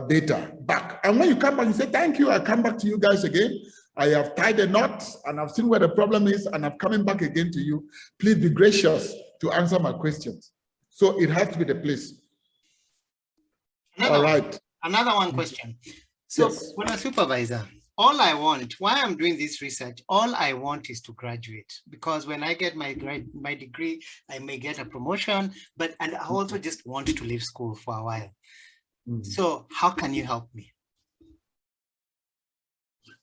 data back. And when you come back, you say, thank you, I come back to you guys again. I have tied the knots and I've seen where the problem is and I'm coming back again to you. Please be gracious to answer my questions. So it has to be the place. All right. Another one question. So yes. When a supervisor, all I want, why I'm doing this research, all I want is to graduate, because when I get my degree, I may get a promotion, and I also just want to leave school for a while. So how can you help me?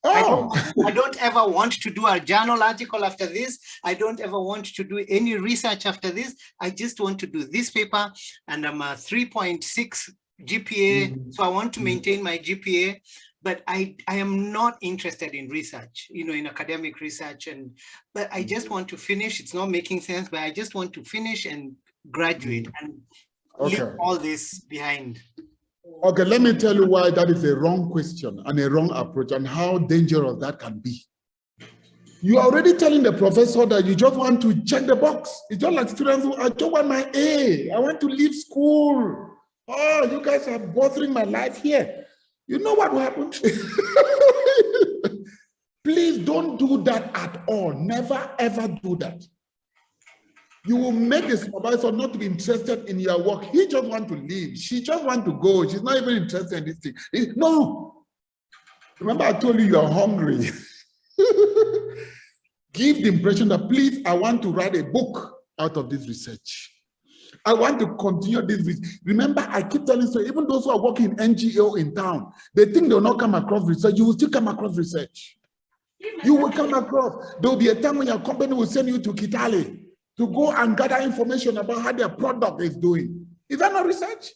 Oh. I don't ever want to do a journal article after this. I don't ever want to do any research after this. I just want to do this paper, and I'm a 3.6 GPA. So I want to maintain my GPA, but I am not interested in research, in academic research. But I just want to finish. It's not making sense, but I just want to finish and graduate and leave all this behind. Okay, let me tell you why that is a wrong question and a wrong approach and how dangerous that can be. You are already telling the professor that you just want to check the box. It's just like students who, I just want my A. I want to leave school. Oh, you guys are bothering my life here. You know what will happen? Please don't do that at all. Never, ever do that. You will make the supervisor not to be interested in your work. He just wants to leave. She just wants to go. She's not even interested in this thing. No. Remember, I told you are hungry. Give the impression that, please, I want to write a book out of this research. I want to continue this. Remember, I keep telling you, even those who are working in NGO in town, they think they will not come across research. You will still come across research. You will come across. There will be a time when your company will send you to Kitale to go and gather information about how their product is doing. Is that not research?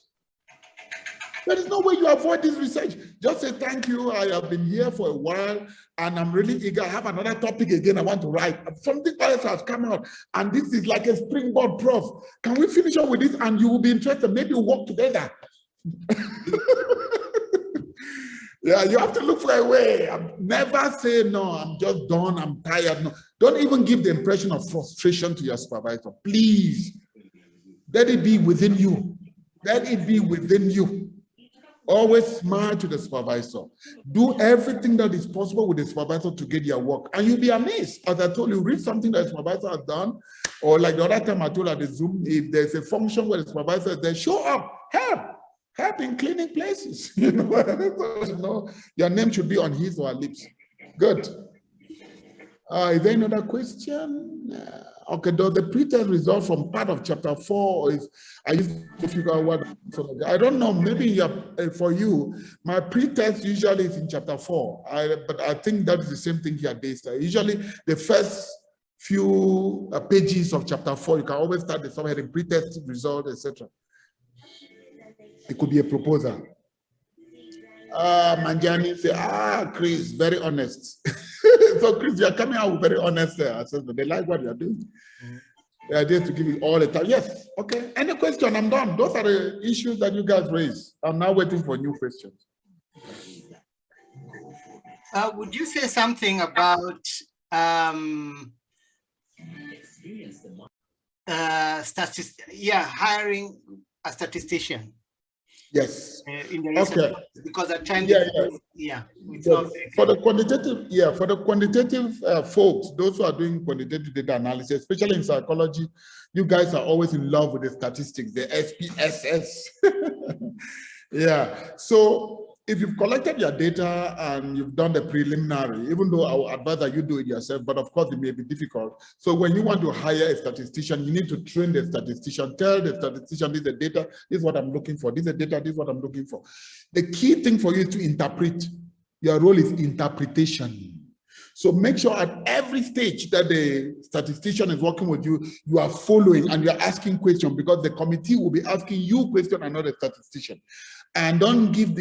There is no way you avoid this research. Just say, thank you, I have been here for a while, and I'm really eager. I have another topic again I want to write. Something else has come out, and this is like a springboard, Prof. Can we finish up with this? And you will be interested. Maybe we'll work together. Yeah, you have to look for a way. Never say, no, I'm just done, I'm tired. No, don't even give the impression of frustration to your supervisor. Please, let it be within you. Let it be within you. Always smile to the supervisor. Do everything that is possible with the supervisor to get your work. And you'll be amazed. As I told you, read something that the supervisor has done, or like the other time I told at the Zoom, if there's a function where the supervisor is there, show up, help in cleaning places. You know, your name should be on his or her lips. Good. Is there another question? Okay, does the pre-test result from part of chapter 4 is, I used to figure out what, I don't know, maybe for you, my pre-test usually is in chapter 4, but I think that's the same thing here, Daystar. Usually the first few pages of chapter 4, you can always start the subheading, pre-test result, etc. It could be a proposal. Manjani say, Chris, very honest. So Chris, you are coming out with very honest assessment. They like what you are doing. They are there to give you all the time. Yes, okay. Any question? I'm done. Those are the issues that you guys raised. I'm now waiting for new questions. Would you say something about hiring a statistician? Yes. In the research, Okay. because at times, For the quantitative folks, those who are doing quantitative data analysis, especially in psychology, you guys are always in love with the statistics, the SPSS. Yeah. So if you've collected your data and you've done the preliminary, even though I would advise that you do it yourself, but of course it may be difficult. So when you want to hire a statistician, you need to train the statistician, tell the statistician, this is the data, this is what I'm looking for, this is the data, this is what I'm looking for. The key thing for you is to interpret. Your role is interpretation. So make sure at every stage that the statistician is working with you, you are following and you're asking questions, because the committee will be asking you questions and not the statistician. And don't let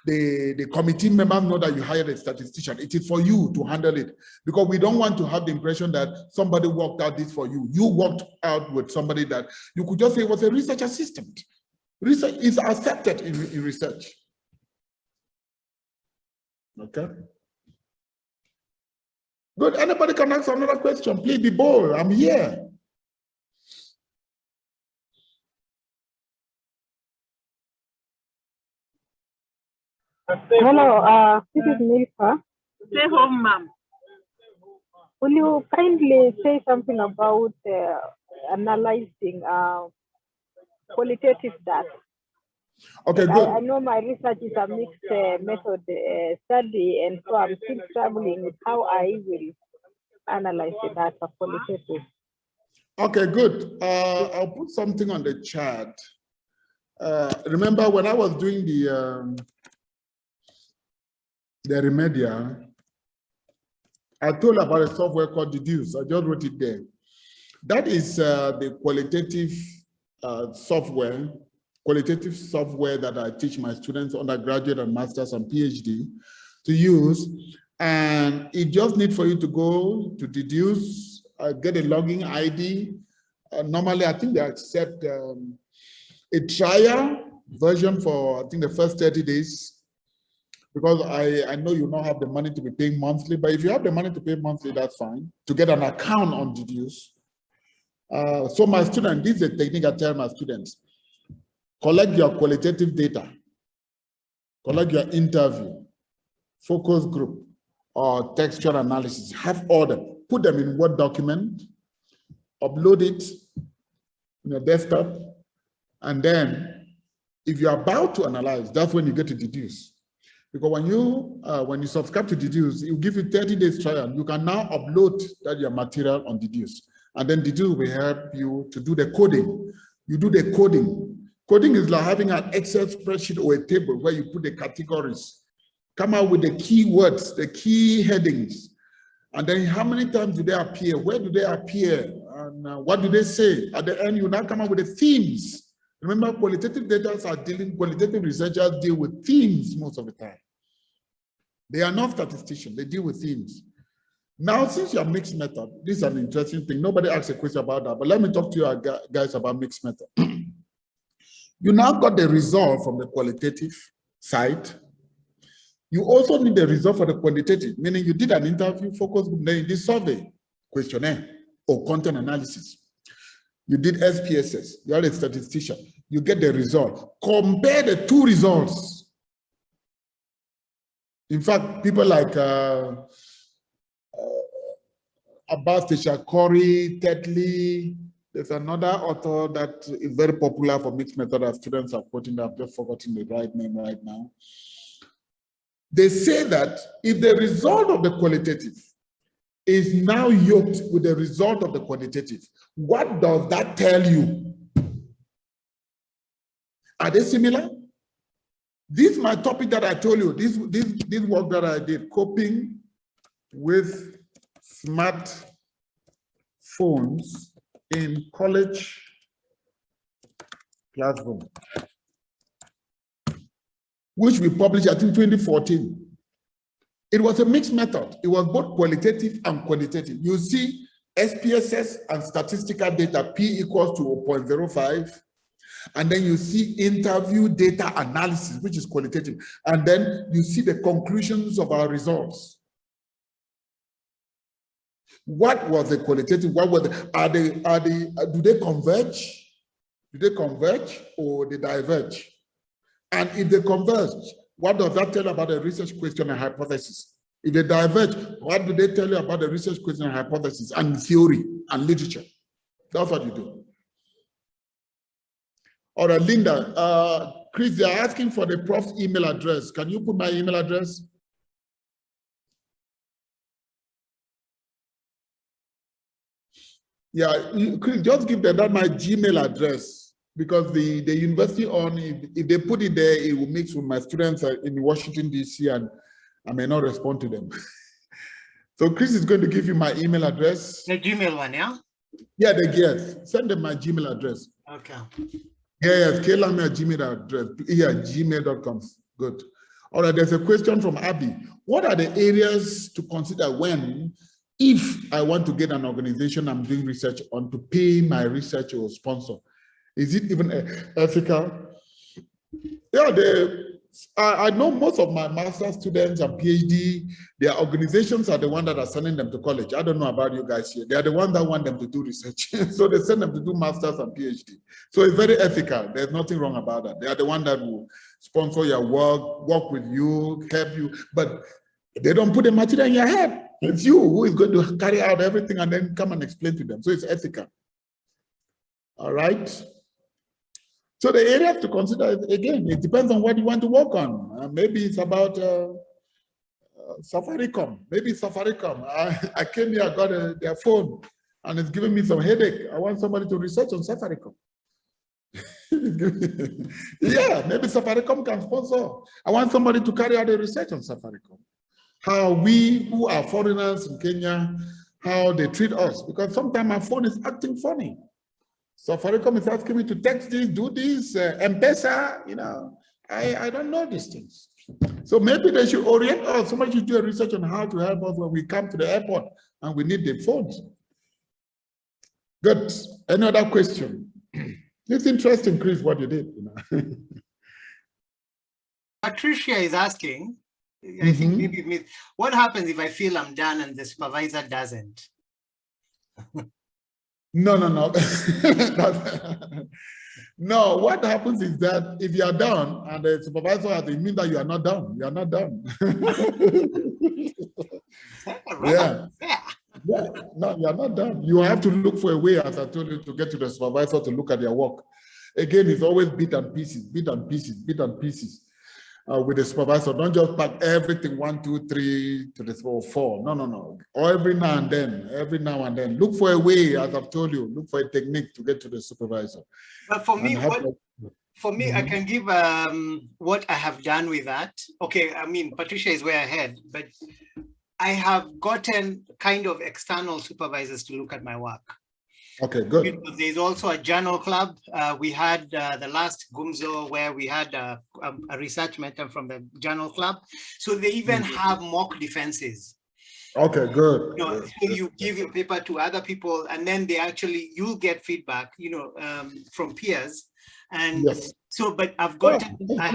the committee members know that you hired a statistician. It is for you to handle it, because we don't want to have the impression that somebody worked out this for you. You worked out with somebody that you could just say was a research assistant. Research is accepted in research. Okay. Good. Anybody can ask another question. Please be bold. I'm here. Hello, this is Milka. Stay home, ma'am. Will you kindly say something about analyzing qualitative data? Okay, good. I know my research is a mixed method study, and so I'm still struggling with how I will analyze the data qualitative. Okay, good. I'll put something on the chat. Remember when I was doing the remedial, I told about a software called Deduce. I just wrote it there. That is the qualitative software that I teach my students, undergraduate and masters and PhD, to use. And it just needs for you to go to Deduce, get a login ID. Normally, I think they accept a trial version for, I think, the first 30 days. Because I know you don't have the money to be paying monthly, but if you have the money to pay monthly, that's fine, to get an account on Deduce. So my student, this is a technique I tell my students: collect your qualitative data, collect your interview, focus group, or textual analysis, have order, put them in Word document, upload it in your desktop, and then if you're about to analyze, that's when you get to Deduce. Because when you subscribe to Deduce, it will give you 30 days trial. You can now upload your material on Deduce. And then Deduce will help you to do the coding. You do the coding. Coding is like having an Excel spreadsheet or a table where you put the categories, come out with the keywords, the key headings, and then how many times do they appear? Where do they appear? And what do they say? At the end, you now come up with the themes. Remember, qualitative researchers deal with themes most of the time. They are not statisticians, they deal with themes. Now, since you are mixed method, this is an interesting thing. Nobody asked a question about that, but let me talk to you guys about mixed method. You now got the result from the qualitative side. You also need the result for the quantitative, meaning you did an interview, focus group, then you did survey, questionnaire, or content analysis. You did SPSS, you are a statistician, you get the result. Compare the two results. In fact, people like Abbas Teshakori, Tetley, there's another author that is very popular for mixed method that students are quoting, I've just forgotten the right name right now. They say that if the result of the qualitative is now yoked with the result of the quantitative, what does that tell you? Are they similar? This is my topic that I told you, this work that I did, coping with smartphones in college classroom, which we published, I think, 2014. It was a mixed method. It was both qualitative and quantitative. You see SPSS and statistical data, P equals to 0.05. And then you see interview data analysis, which is qualitative. And then you see the conclusions of our results. What was the qualitative? What were do they converge? Do they converge or they diverge? And if they converge, what does that tell you about the research question and hypothesis? If they diverge, what do they tell you about the research question and hypothesis and theory and literature? That's what you do. All right, Linda, Chris, they're asking for the Prof's email address. Can you put my email address? Yeah, Chris, just give them that my Gmail address, because the university if they put it there, it will mix with my students in Washington, D.C., and I may not respond to them. So Chris is going to give you my email address. The Gmail one, yeah? Yeah, yes. Send them my Gmail address. Okay. Yes, Langmia Gmail address. Yeah, gmail.com. Good. All right, there's a question from Abby. What are the areas to consider if I want to get an organization I'm doing research on to pay my research or sponsor? Is it even ethical? Yeah, I know most of my master's students and PhD, their organizations are the ones that are sending them to college. I don't know about you guys here. They are the ones that want them to do research. So they send them to do master's and PhD. So it's very ethical. There's nothing wrong about that. They are the ones that will sponsor your work with you, help you, but they don't put the material in your head. It's you who is going to carry out everything and then come and explain to them. So it's ethical. All right. So the areas to consider, again, it depends on what you want to work on. Maybe it's about Safaricom. Maybe Safaricom. I came here, I got their phone, and it's giving me some headache. I want somebody to research on Safaricom. Yeah, maybe Safaricom can sponsor. I want somebody to carry out the research on Safaricom. How we, who are foreigners in Kenya, how they treat us. Because sometimes my phone is acting funny. Safaricom is asking me to text this, do this, M-Pesa, I don't know these things. So maybe they should orient us. Somebody should do a research on how to help us when we come to the airport and we need the phones. Good. Any other question? It's interesting, Chris, what you did. Patricia is asking, I think maybe what happens if I feel I'm done and the supervisor doesn't? No. No, what happens is that if you are done and the supervisor has to mean that you are not done. You are not done. Yeah. No, you are not done. You have to look for a way, as I told you, to get to the supervisor to look at their work. Again, it's always bit and pieces with the supervisor. Don't just pack everything 1, 2, 3 to the 4. No. Every now and then, look for a way, as I've told you, look for a technique to get to the supervisor. But for me, I can give what I have done with that. Okay, I mean, Patricia is way ahead, but I have gotten kind of external supervisors to look at my work. Okay, good. There's also a journal club. We had the last Gumzo where we had a research mentor from the journal club. So they even have mock defenses. Okay, good. So you give your paper to other people, and then you'll get feedback, from peers. And yes. So, but I've got, I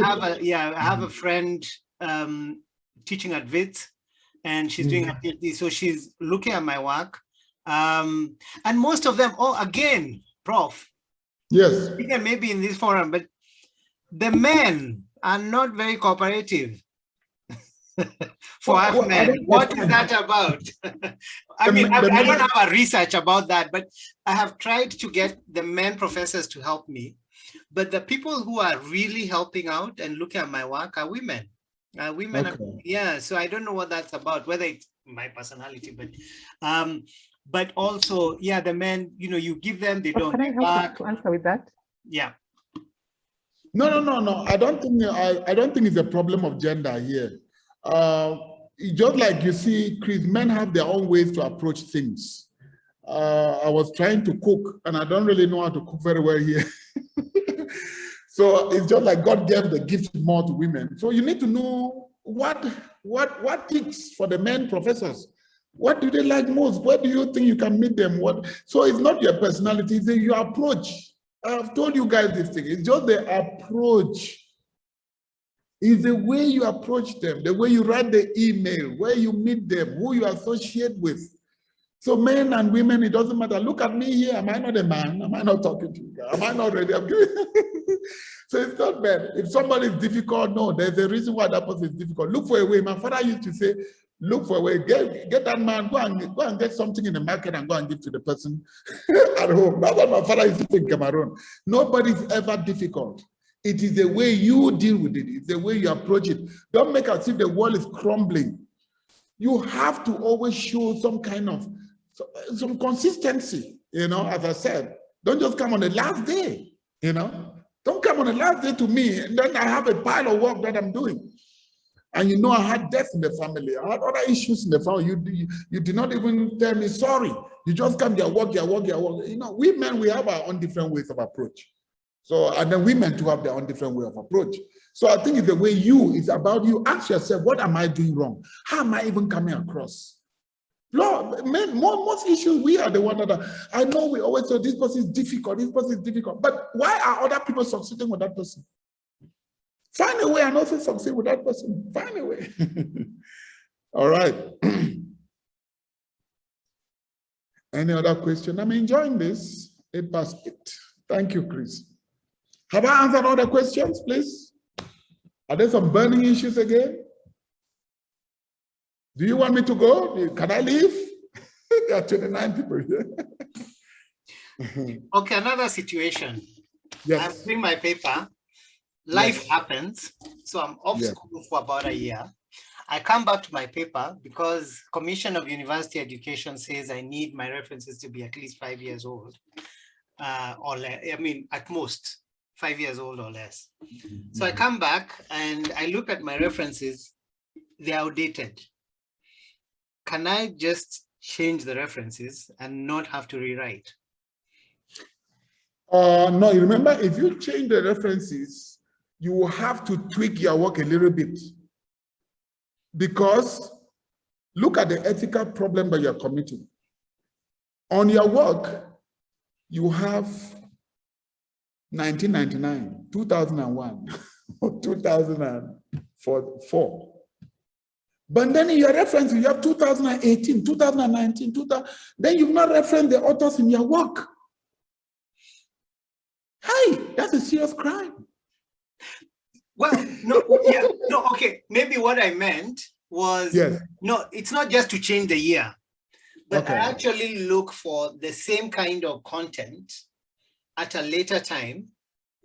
have a friend teaching at WITS, and she's doing a PhD. So she's looking at my work. And most of them, again, Prof. Yes. Even maybe in this forum, but the men are not very cooperative. For Ahmed, what is that about? I don't have a research about that, but I have tried to get the men professors to help me. But the people who are really helping out and looking at my work are women. So I don't know what that's about, whether it's my personality, but also, the men, you give them, they don't. Can I help you to answer with that? Yeah. No. I don't think it's a problem of gender here. Just like you see, Chris, men have their own ways to approach things. I was trying to cook, and I don't really know how to cook very well here. So it's just like God gave the gift more to women. So you need to know what ticks for the men professors. What do they like most? Where do you think you can meet them? So it's not your personality, it's your approach. I've told you guys this thing. It's just the approach. It's the way you approach them, the way you write the email, where you meet them, who you associate with. So men and women, it doesn't matter. Look at me here. Am I not a man? Am I not talking to you? Am I not ready? So it's not bad. If somebody is difficult, no, there's a reason why that person is difficult. Look for a way. My father used to say, look for a way. Get that man, go and get something in the market and go and give to the person at home. That's what my father used to say in Cameroon. Nobody's ever difficult. It is the way you deal with it. It's the way you approach it. Don't make as if the world is crumbling. You have to always show some kind of some consistency, as I said. Don't just come on the last day, Don't come on the last day to me, and then I have a pile of work that I'm doing. And I had death in the family. I had other issues in the family. You did not even tell me sorry. You just come, your work. We men, we have our own different ways of approach. So, and then women too have their own different way of approach. So I think it's the way it's about you. Ask yourself, what am I doing wrong? How am I even coming across? Lord, men, most issues, we are the one that I know we always say this person is difficult, but why are other people succeeding with that person? Find a way and also succeed with that person. Find a way. All right. Any other question? I'm enjoying this. 8:08. Thank you, Chris. Have I answered all the questions, please? Are there some burning issues again? Do you want me to go? Can I leave? There are 29 people here. Okay, another situation. Yes. I'm doing my paper. Life happens. So I'm off school for about a year. I come back to my paper because Commission of University Education says I need my references to be at least 5 years old. Or less. I mean, at most 5 years old or less. So I come back and I look at my references. They're outdated. Can I just change the references and not have to rewrite? No, you remember, if you change the references, you will have to tweak your work a little bit. Because look at the ethical problem that you're committing. On your work, you have 1999, 2001, or 2004. But then in your reference, you have 2018, 2019, then you've not referenced the authors in your work. Hey, that's a serious crime. Well, okay. Maybe what I meant was, no, it's not just to change the year, but I actually look for the same kind of content at a later time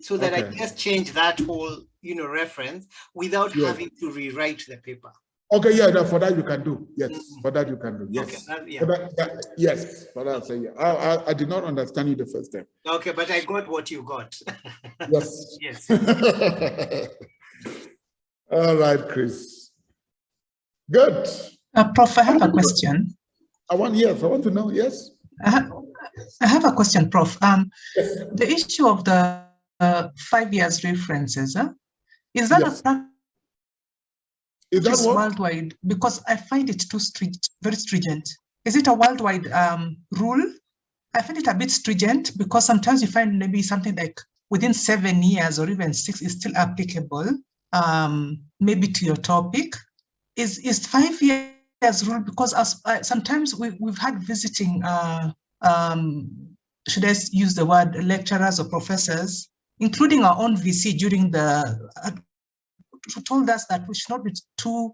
so that I just change that whole, reference without having to rewrite the paper. Okay, for that you can do. Yes, for that you can do. Yes. Okay, yes, for that, I did not understand you the first time. Okay, but I got what you got. Yes. Yes. All right, Chris. Good. Prof, I have a question. I want to know, yes. I have a question, Prof. The issue of the 5 years references, is that a practice? Is that worldwide? Because I find it too strict, very stringent. Is it a worldwide rule? I find it a bit stringent because sometimes you find maybe something like within 7 years or even 6 is still applicable, maybe to your topic. Is 5 years rule? Because sometimes we've had visiting, should I use the word lecturers or professors, including our own VC during the who told us that we should not be too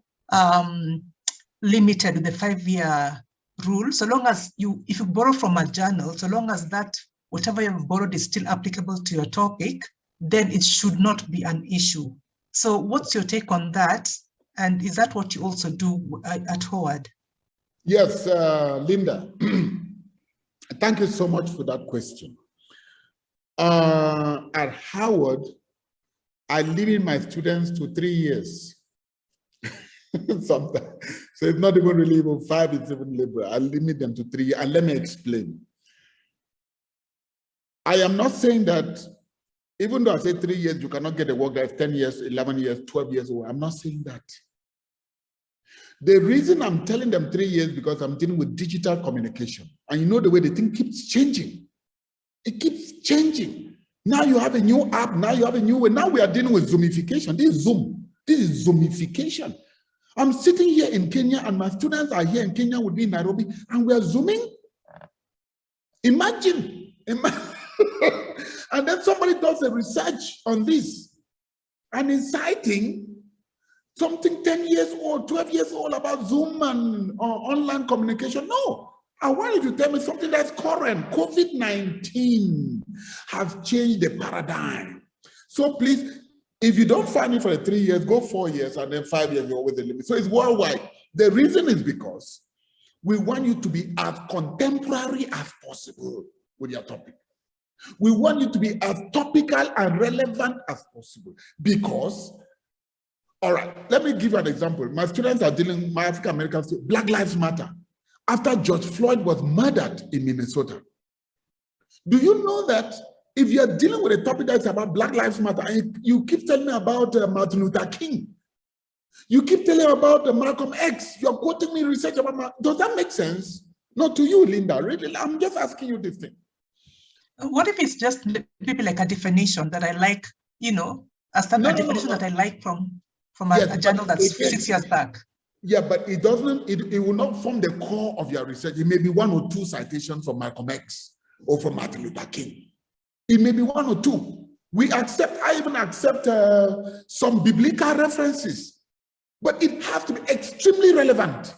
limited with the 5-year rule. So long as if you borrow from a journal, so long as that whatever you've borrowed is still applicable to your topic, then it should not be an issue. So what's your take on that? And is that what you also do at Howard? Yes, Linda, thank you so much for that question. At Howard, I limit my students to 3 years. Sometimes. So it's not even really even 5, it's even liberal. I limit them to 3 years, and let me explain. I am not saying that, even though I say 3 years, you cannot get a work that's 10 years, 11 years, 12 years old. I'm not saying that. The reason I'm telling them 3 years because I'm dealing with digital communication. And you know the way the thing keeps changing. It keeps changing. Now you have a new app, now you have a new way. Now we are dealing with Zoomification. This is Zoom. This is Zoomification. I'm sitting here in Kenya and my students are here in Kenya with me in Nairobi and we are Zooming. Imagine. And then somebody does a research on this and is citing something 10 years old, 12 years old about Zoom and online communication. No, I want you to tell me something that's current. COVID-19 has changed the paradigm. So please, if you don't find it for the 3 years, go 4 years, and then 5 years, you're always the limit. So it's worldwide. The reason is because we want you to be as contemporary as possible with your topic. We want you to be as topical and relevant as possible because, all right, let me give you an example. My students are dealing, my African American students, Black Lives Matter. After George Floyd was murdered in Minnesota. Do you know that if you're dealing with a topic that's about Black Lives Matter, and you keep telling me about Martin Luther King, you keep telling me about Malcolm X, you're quoting me research about, does that make sense? Not to you, Linda, really, I'm just asking you this thing. What if it's just maybe like a definition that I like, you know, a definition that I like from a journal that's 6 years back? Yeah, but it doesn't, it will not form the core of your research. It may be 1 or 2 citations from Malcolm X or from Martin Luther King. It may be 1 or 2. I even accept some biblical references, but it has to be extremely relevant.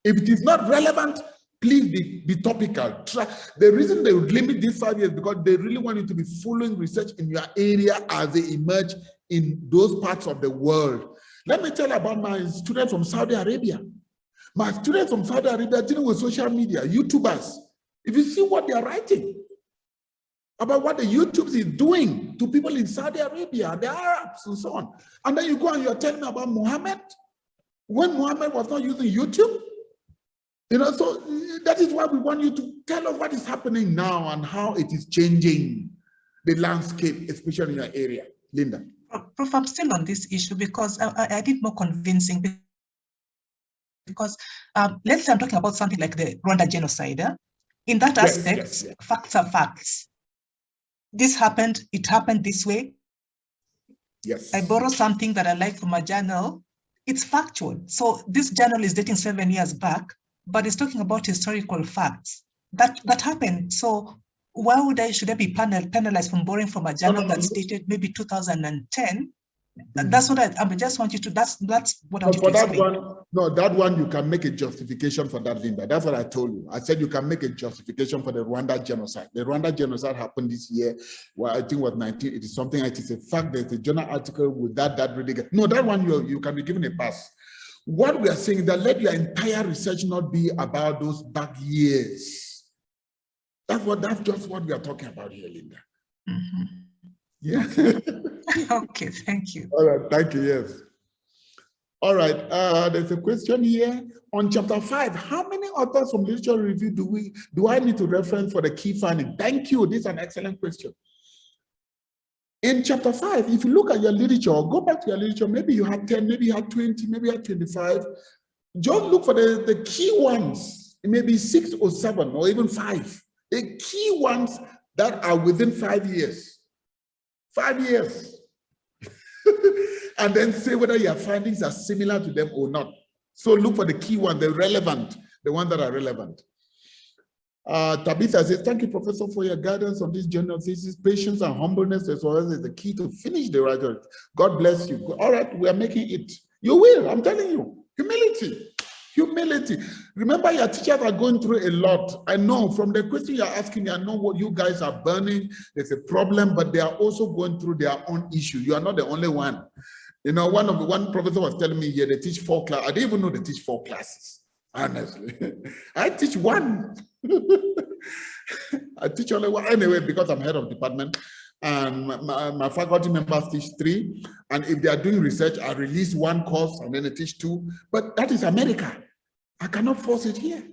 If it is not relevant, please be topical. The reason they would limit these 5 years because they really want you to be following research in your area as they emerge in those parts of the world. Let me tell you about my students from Saudi Arabia. My students from Saudi Arabia are dealing with social media, YouTubers. If you see what they are writing about what the YouTube is doing to people in Saudi Arabia, the Arabs and so on. And then you go and you're telling me about Muhammad, when Muhammad was not using YouTube. You know, so that is why we want you to tell us what is happening now and how it is changing the landscape, especially in your area. Linda. Prof, I'm still on this issue because I need more convincing. Because let's say I'm talking about something like the Rwanda genocide. In that aspect, facts are facts. This happened, it happened this way. Yes. I borrow something that I like from a journal. It's factual. So this journal is dating 7 years back, but it's talking about historical facts. That happened. So why should I be penalized from borrowing from a journal that's dated maybe 2010? That's what I just want you to, that's what I want you to explain. That one you can make a justification for that, Linda. That's what I told you. I said you can make a justification for the Rwanda genocide. The Rwanda genocide happened this year, well, I think it was 1980 something. It is a fact. There's a journal article with that really good. No, that one you can be given a pass. What we are saying is that let your entire research not be about those back years. That's just what we are talking about here, Linda. Mm-hmm. Yeah. Okay, thank you. All right, thank you, yes. All right, there's a question here. On chapter 5, how many authors from literature review do I need to reference for the key finding? Thank you, this is an excellent question. In chapter 5, if you look at your literature, go back to your literature, maybe you had 10, maybe you had 20, maybe you had 25. Just look for the key ones, maybe 6 or 7 or even 5. The key ones that are within 5 years. 5 years. And then say whether your findings are similar to them or not. So look for the key one, the relevant, the ones that are relevant. Tabitha says, thank you, Professor, for your guidance on this journal thesis. Patience and humbleness as well as the key to finish the writer. God bless you. All right, we are making it. You will, I'm telling you. Humility. Humility. Remember, your teachers are going through a lot. I know from the question you're asking me, I know what you guys are burning. There's a problem, but they are also going through their own issue. You are not the only one. You know, one professor was telling me here, they teach 4 classes. I didn't even know they teach 4 classes, honestly. I teach 1. I teach only 1 anyway, because I'm head of department. And my faculty members teach 3. And if they are doing research, I release 1 course and then they teach 2. But that is America. I cannot force it here.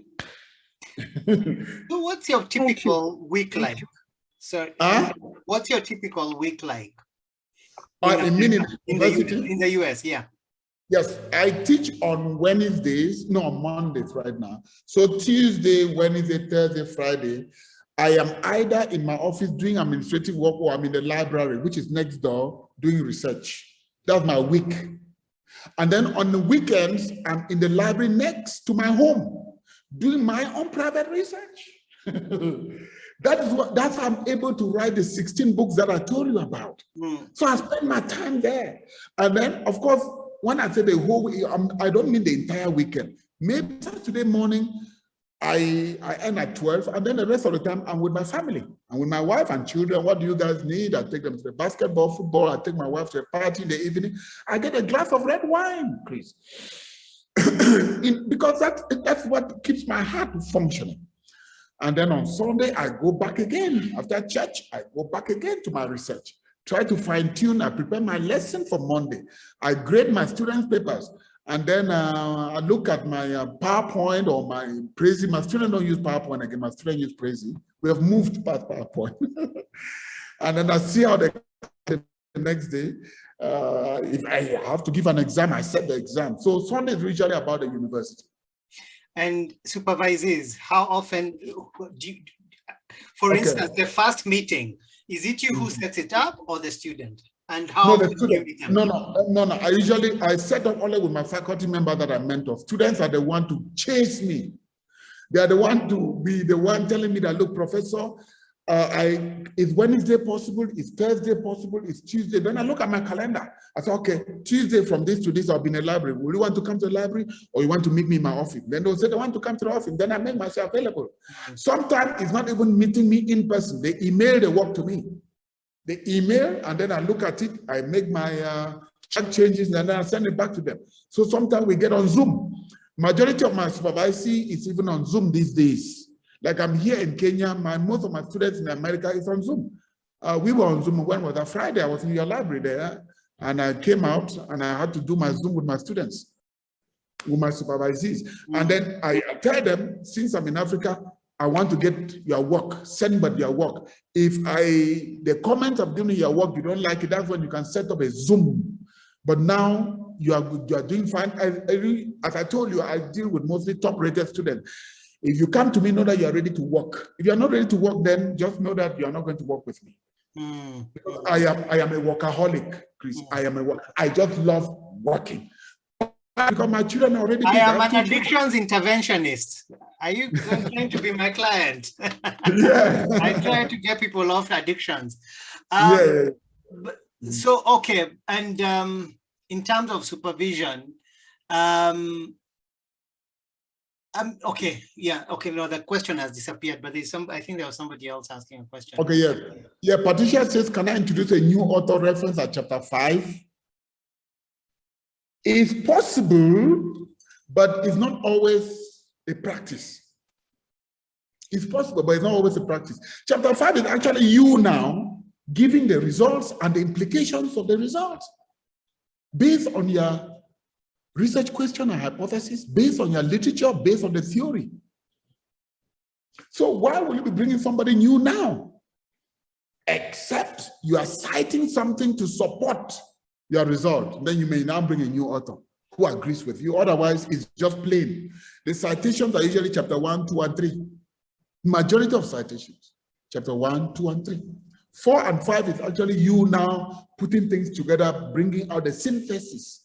So what's your typical week like? So what's your typical week like? In the US, yeah. Yes, I teach on Wednesdays, no, on Mondays right now. So Tuesday, Wednesday, Thursday, Friday, I am either in my office doing administrative work or I'm in the library, which is next door, doing research. That's my week. And then on the weekends, I'm in the library next to my home, doing my own private research. That's how I'm able to write the 16 books that I told you about. So I spend my time there. And then, of course, when I say the whole week, I don't mean the entire weekend. Maybe Saturday morning, I end at 12, and then the rest of the time, I'm with my family. I'm with my wife and children. What do you guys need? I take them to the basketball, football. I take my wife to a party in the evening. I get a glass of red wine, Chris. Because that's what keeps my heart functioning. And then on Sunday, I go back again. After church, I go back again to my research. Try to fine tune. I prepare my lesson for Monday. I grade my students' papers. And then I look at my PowerPoint or my Prezi. My students don't use PowerPoint again. My students use Prezi. We have moved past PowerPoint. And then I see how the next day, if I have to give an exam, I set the exam. So Sunday is usually about the university. And supervisees, how often do you, for instance, the first meeting, is it you who sets it up or the student? And how No, the student. No. I set up only with my faculty member that I mentor. Students are the one to chase me. They are the one to be the one telling me that, look, Professor, is Wednesday possible? Is Thursday possible? Is Tuesday? Then I look at my calendar. I say, okay, Tuesday from this to this, I'll be in the library. Will you want to come to the library or you want to meet me in my office? Then they'll say they want to come to the office. Then I make myself available. Sometimes it's not even meeting me in person. They email the work to me. They email and then I look at it. I make my check changes and then I send it back to them. So sometimes we get on Zoom. Majority of my supervisee is even on Zoom these days. Like I'm here in Kenya, most of my students in America is on Zoom. We were on Zoom, when was that? Friday, I was in your library there, and I came out and I had to do my Zoom with my students, with my supervisees. And then I tell them, since I'm in Africa, I want to get your work, send me your work. If the comments of doing your work, you don't like it, that's when you can set up a Zoom. But now you are doing fine. As I told you, I deal with mostly top-rated students. If you come to me, know that you are ready to work. If you are not ready to work, then just know that you are not going to work with me. Because I am a workaholic, Chris. I just love working. Because my children are already big. I am an addictions interventionist. Are you going to be my client? Yeah. I try to get people off addictions. So, okay. And in terms of supervision, okay, yeah, okay, no, the question has disappeared, but there's I think there was somebody else asking a question. Okay, yeah, Patricia says, can I introduce a new author reference at chapter 5? It's possible, but it's not always a practice. It's possible, but it's not always a practice. Chapter 5 is actually you now giving the results and the implications of the results based on your research question and hypothesis, based on your literature, based on the theory. So why will you be bringing somebody new now? Except you are citing something to support your result. Then you may now bring a new author who agrees with you. Otherwise, it's just plain. The citations are usually chapter 1, 2, and 3. Majority of citations, chapter 1, 2, and 3. 4 and 5 is actually you now putting things together, bringing out the synthesis.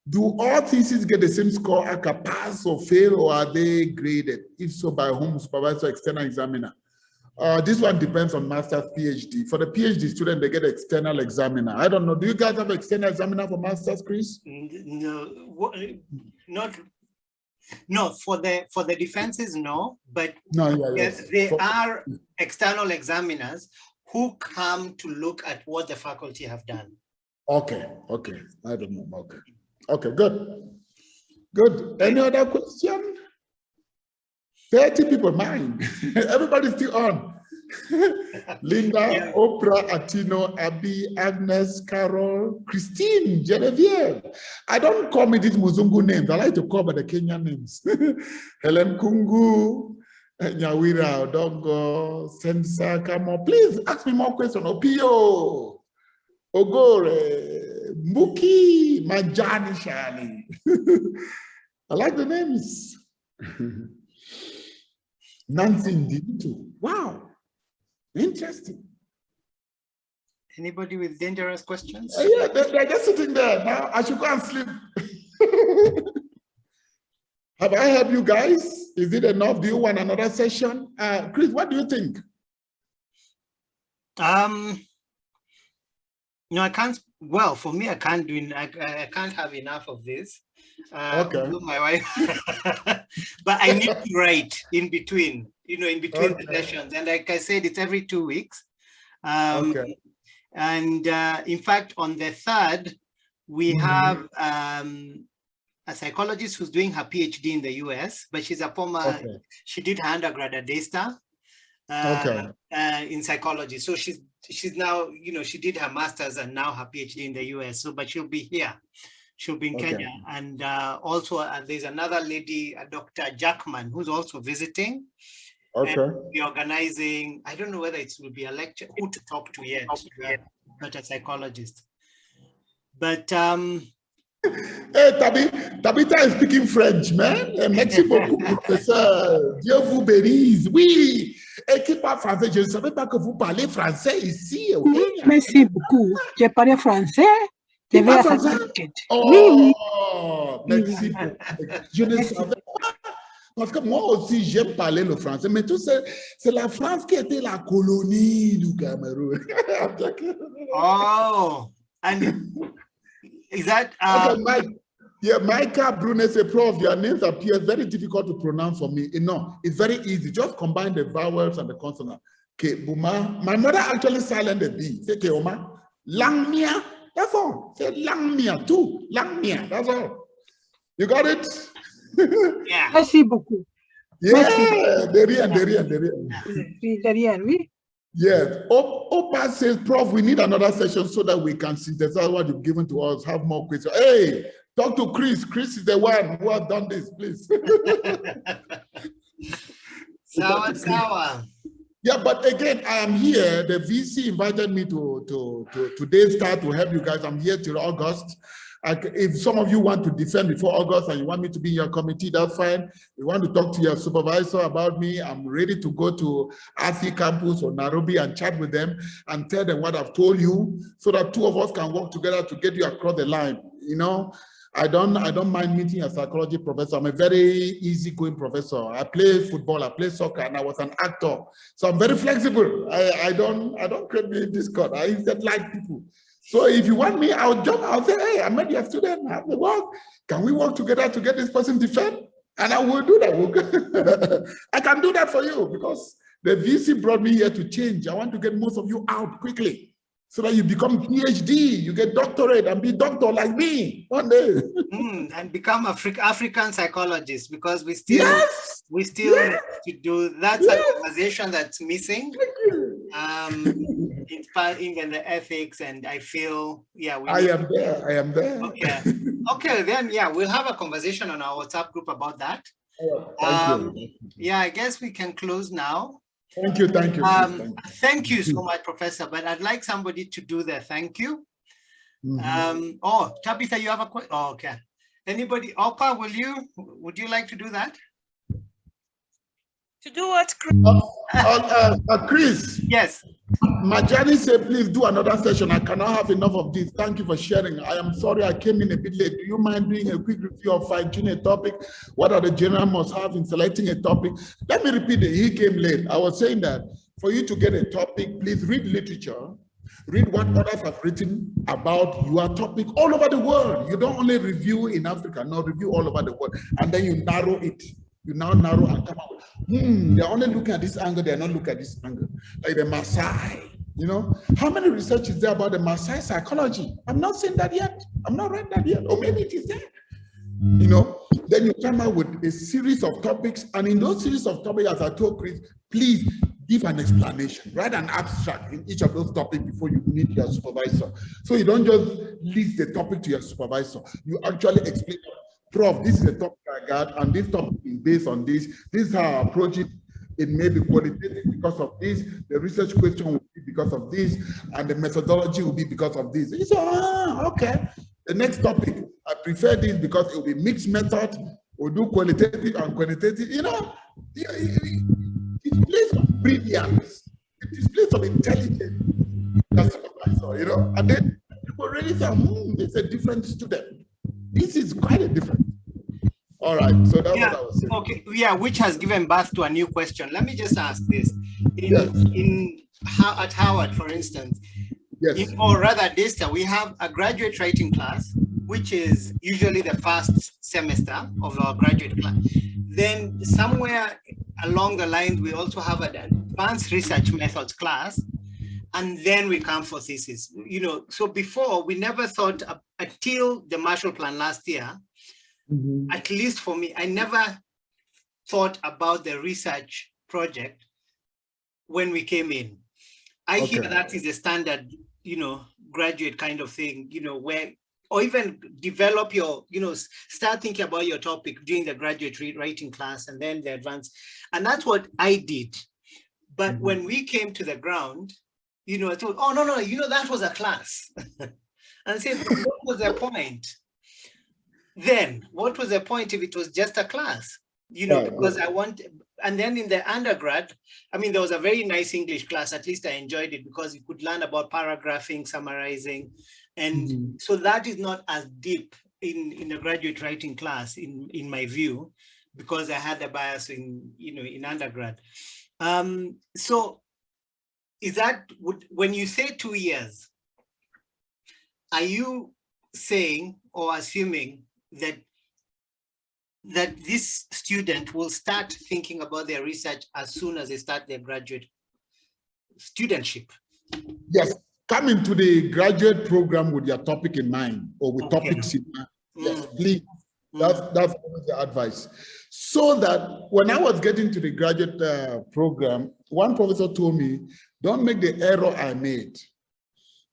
Do all theses get the same score, aka pass or fail, or are they graded? If so, by whom? Supervisor, external examiner. This one depends on master's, PhD. For the PhD student, they get external examiner. I don't know. Do you guys have an external examiner for master's, Chris? No, no. For the defenses, no. But no, yes, they are external examiners who come to look at what the faculty have done. Okay. I don't know. Okay, good. Any other question? 30 people, mine. Everybody's still on. Linda, yeah. Oprah, Atino, Abby, Agnes, Carol, Christine, Genevieve. I don't call me these Muzungu names. I like to call by the Kenyan names. Helen Kungu, Nyawira, Odongo, Sensa, come on. Please ask me more questions. Opio, Ogore, Muki, Majani Shali. I like the names. Nancy Ndito. Wow. Interesting. Anybody with dangerous questions? Yeah, they're just sitting there. Now I should go and sleep. Have I helped you guys? Is it enough? Do you want another session? Chris, what do you think? No, I can't. Well, for me, I can't do. I can't have enough of this. Okay. My wife, but I need to write in between. You know, in between the sessions, and like I said, it's every 2 weeks. Okay. And in fact, on the 3rd, we have a psychologist who's doing her PhD in the US, but she's a former. She did her undergrad at Daystar in psychology. So she's now, you know, she did her master's and now her PhD in the US. So, but she'll be here. She'll be in Kenya. And also there's another lady, Dr. Jackman, who's also visiting. And we're organizing, I don't know whether it will be a lecture, who to talk to yet, not a psychologist. But hey, Tabitha is speaking French, man. Merci beaucoup, professeur. Dieu vous bénisse. Oui. Équipe français, je ne savais pas que vous parlez français ici. Oui, merci beaucoup. J'ai parlé français. Je vais à certificate. Oui. Merci. Je ne savais pas. Parce que moi aussi, j'aime parler le français, mais tout ça, c'est la France qui était la colonie du Cameroun. Oh, and is that... Micah Brunet said, Prof, your names appear very difficult to pronounce for me. No, it's very easy. Just combine the vowels and the consonant. Okay, Buma. My mother actually silenced the B. Say Keoma. Langmia. That's all. Say Langmia too. Langmia. That's all. You got it? Yeah. Merci beaucoup. Yeah, derrière, oui. Yes. Opa says, Prof, we need another session so that we can synthesize what you've given to us, have more questions. Hey, talk to Chris. Chris is the one who has done this, please. Sawa. Yeah, but again, I am here. The VC invited me to Daystar to help you guys. I'm here till August. If some of you want to defend before August and you want me to be in your committee, that's fine. You want to talk to your supervisor about me, I'm ready to go to RC campus or Nairobi and chat with them and tell them what I've told you so that two of us can work together to get you across the line. You know, I don't mind meeting a psychology professor. I'm a very easygoing professor. I play football, I play soccer, and I was an actor. So I'm very flexible. I don't create me in Discord. I instead like people. So if you want me, I'll jump. I'll say, hey, I met your student. Have the work. Can we work together to get this person defend? And I will do that. I can do that for you because the VC brought me here to change. I want to get most of you out quickly so that you become PhD, you get doctorate and be doctor like me one day. And become African psychologist because we still need to do that's a conversation that's missing. In the ethics, and I feel I am there. Okay, then we'll have a conversation on our WhatsApp group about that. I guess we can close now. Thank you. Thank you so much, Professor, but I'd like somebody to do the thank you. Tabitha, you have a question? Okay, anybody? Opa, would you like to do that? To do what, Chris? Chris. Yes. Majani said, please do another session. I cannot have enough of this. Thank you for sharing. I am sorry I came in a bit late. Do you mind doing a quick review of fine-tuning a topic? What are the general must have in selecting a topic? Let me repeat it. He came late. I was saying that for you to get a topic, please read literature. Read what others have written about your topic all over the world. You don't only review in Africa, no, review all over the world. And then you narrow it. You now narrow and come out. They're only looking at this angle, they're not looking at this angle. Like the Maasai, you know? How many research is there about the Maasai psychology? I'm not saying that yet. I'm not read that yet. Or maybe it is there. You know? Then you come out with a series of topics. And in those series of topics, as I told Chris, please give an explanation. Write an abstract in each of those topics before you meet your supervisor. So you don't just list the topic to your supervisor. You actually explain, Prof, this is a topic I got, and this topic is based on this. This is how I approach it. It may be qualitative because of this. The research question will be because of this, and the methodology will be because of this. You say, okay. The next topic, I prefer this because it will be mixed method. We'll do qualitative and quantitative. You know, it displays of brilliance. It displays of intelligence. supervisor, you know, and then people really say, this is a different student. This is quite a different. All right, so that's what I was saying. Okay, yeah, which has given birth to a new question. Let me just ask this. At Howard, for instance, or rather DESTA, we have a graduate writing class, which is usually the first semester of our graduate class. Then somewhere along the lines, we also have an advanced research methods class, and then we come for thesis. You know, so before we never thought until the Marshall Plan last year, at least for me, I never thought about the research project when we came in. I hear that is a standard, you know, graduate kind of thing, you know, where, or even develop your, you know, start thinking about your topic during the graduate writing class and then the advanced. And that's what I did. But when we came to the ground, you know, I thought, oh, no, you know, that was a class. And I said, what was the point? Then what was the point if it was just a class? You know, because I want, and then in the undergrad, I mean, there was a very nice English class. At least I enjoyed it because you could learn about paragraphing, summarizing. And so that is not as deep in the graduate writing class, in my view, because I had a bias in, you know, in undergrad. So is that, when you say 2 years, are you saying or assuming that this student will start thinking about their research as soon as they start their graduate studentship? Yes, come into the graduate program with your topic in mind, or with topics in mind. Yes, please. That's always the advice. So that when I was getting to the graduate program, one professor told me, don't make the error I made.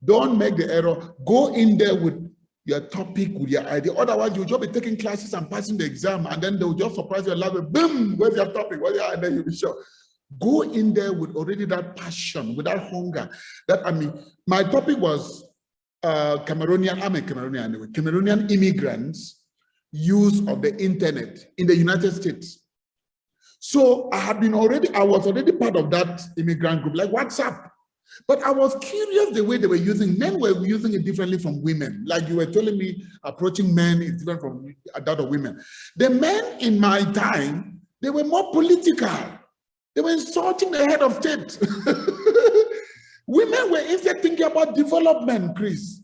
Don't make the error. Go in there with your topic, with your idea. Otherwise, you'll just be taking classes and passing the exam, and then they'll just surprise you and laugh, boom, where's your topic? And then you'll be sure. Go in there with already that passion, with that hunger. That, I mean, my topic was Cameroonian, I'm a Cameroonian anyway, Cameroonian immigrants' use of the internet in the United States. So I was already part of that immigrant group, like WhatsApp. But I was curious the way they were using, men were using it differently from women. Like you were telling me, approaching men is different from that of women. The men in my time, they were more political. They were insulting the head of state. Women were instead thinking about development, Chris.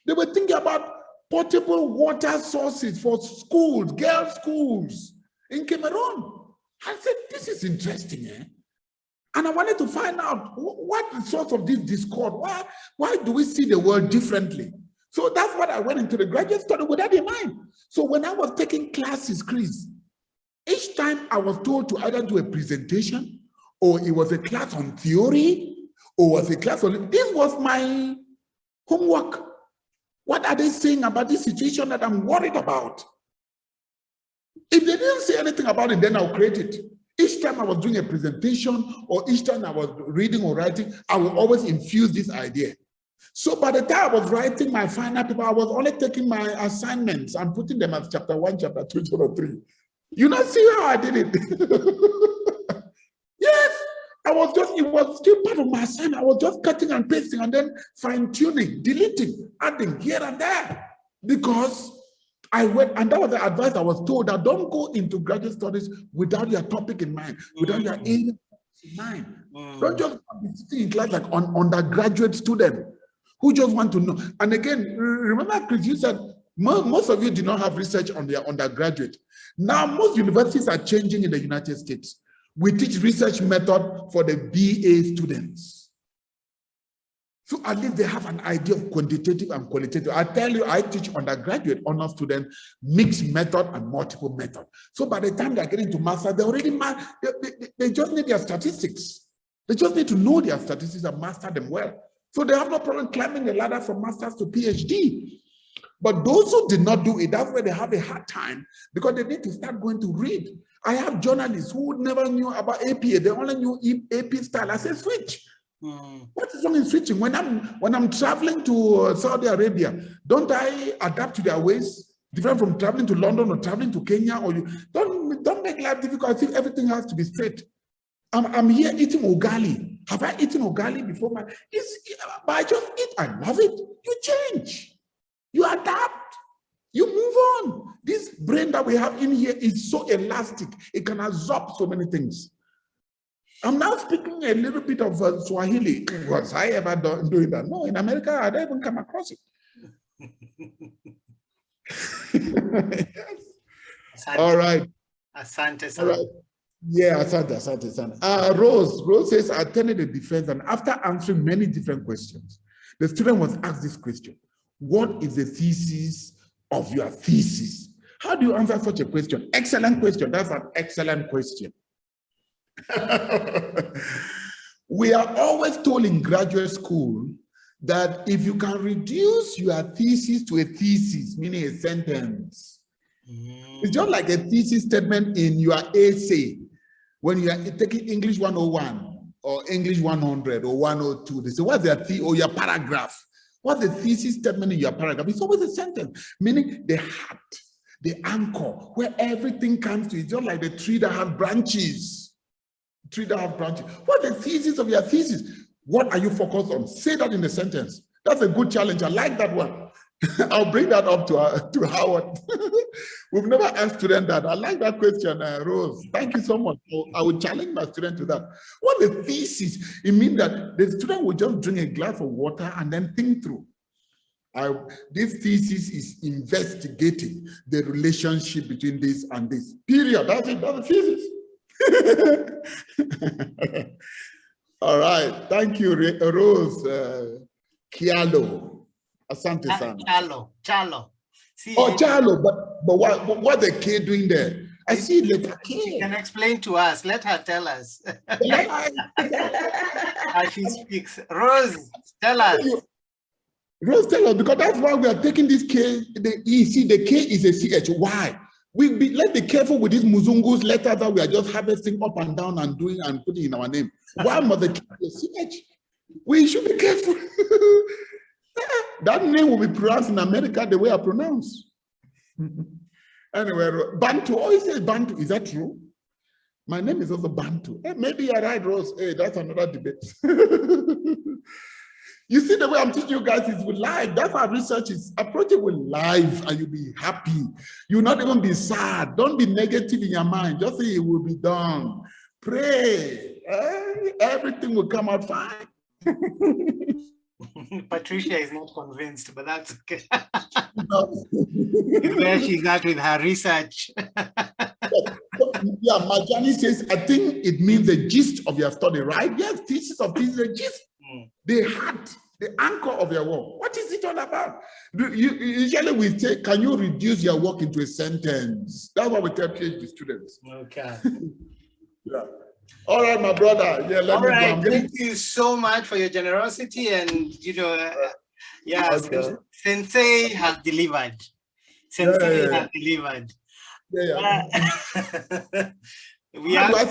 They were thinking about potable water sources for schools, girls' schools in Cameroon. I said, this is interesting, eh? And I wanted to find out what the source of this discord. Why do we see the world differently? So that's what I went into the graduate study with that in mind. So when I was taking classes, Chris, each time I was told to either do a presentation, or it was a class on theory, or was a class on, this was my homework. What are they saying about this situation that I'm worried about? If they didn't say anything about it, then I'll create it. Each time I was doing a presentation, or each time I was reading or writing, I would always infuse this idea. So by the time I was writing my final paper, I was only taking my assignments and putting them as chapter 1, chapter 2, chapter 3. You know, see how I did it? Yes, it was still part of my assignment. I was just cutting and pasting and then fine-tuning, deleting, adding here and there. Because I went, and that was the advice I was told, that don't go into graduate studies without your topic in mind, without your aim in mind. Don't just be sitting in class like an undergraduate student who just want to know. And again, remember, Chris, you said most of you do not have research on their undergraduate. Now, most universities are changing in the United States. We teach research method for the BA students. So at least they have an idea of quantitative and qualitative. I tell you, I teach undergraduate honor students mixed method and multiple method. So by the time they're getting to master, they already they just need their statistics. They just need to know their statistics and master them well. So they have no problem climbing the ladder from masters to PhD. But those who did not do it, that's where they have a hard time, because they need to start going to read. I have journalists who never knew about APA. They only knew AP style. I say switch. What is wrong in switching? When I'm traveling to Saudi Arabia, don't I adapt to their ways? Different from traveling to London or traveling to Kenya? Or don't make life difficult. I think everything has to be straight. I'm here eating ugali. Have I eaten ugali before? But I just eat. I love it. You change. You adapt. You move on. This brain that we have in here is so elastic. It can absorb so many things. I'm now speaking a little bit of Swahili. Was I ever doing that? No, in America, I don't even come across it. Yes. Asante. All right. Asante. All right. Yeah, asante. Rose says, I attended the defense, and after answering many different questions, the student was asked this question: what is the thesis of your thesis? How do you answer such a question? Excellent question. That's an excellent question. We are always told in graduate school that if you can reduce your thesis to a thesis, meaning a sentence, it's just like a thesis statement in your essay. When you are taking English 101 or English 100 or 102, they say, what's their or your paragraph? What's the thesis statement in your paragraph? It's always a sentence, meaning the heart, the anchor, where everything comes to. It's just like the tree that has branches. Tree that has branches. What's the thesis of your thesis? What are you focused on? Say that in the sentence. That's a good challenge. I like that one. I'll bring that up to Howard. We've never asked students that. I like that question, Rose. Thank you so much. I would challenge my student to that. What the thesis? It means that the student will just drink a glass of water and then think through. This thesis is investigating the relationship between this and this. Period. That's it. That's the thesis. All right. Thank you, Rose. Kialo. Asante sana. Chalo. See, oh, Chalo, but what the K doing there? I see letter K. She can explain to us. Let her tell us. How she speaks. Rose, tell us. Rose, tell us, because that's why we are taking this K, the E. See, the K is a CH. Why? Let's be careful with these Muzungu's letters that we are just harvesting up and down and doing and putting in our name. Why must the K be a CH? We should be careful. That name will be pronounced in America the way I pronounce. Anyway, Bantu, always say Bantu. Is that true? My name is also Bantu. Hey, maybe you're right, Rose. Hey, that's another debate. You see, the way I'm teaching you guys is with live. That's how research is. Approach it with live and you'll be happy. You'll not even be sad. Don't be negative in your mind. Just say it will be done. Pray. Everything will come out fine. Patricia is not convinced, but that's okay. Where she's at with her research. Yeah, Majani says, I think it means the gist of your study, right? Yes, thesis of thesis, the gist, the heart, the anchor of your work. What is it all about? Usually we say, can you reduce your work into a sentence? That's what we tell PhD students. Okay. Yeah. All right, my brother. Yeah, let all me right. go. Thank you so much for your generosity, and yeah, okay. Sensei has delivered. Sensei has delivered. Yeah. We are. Do I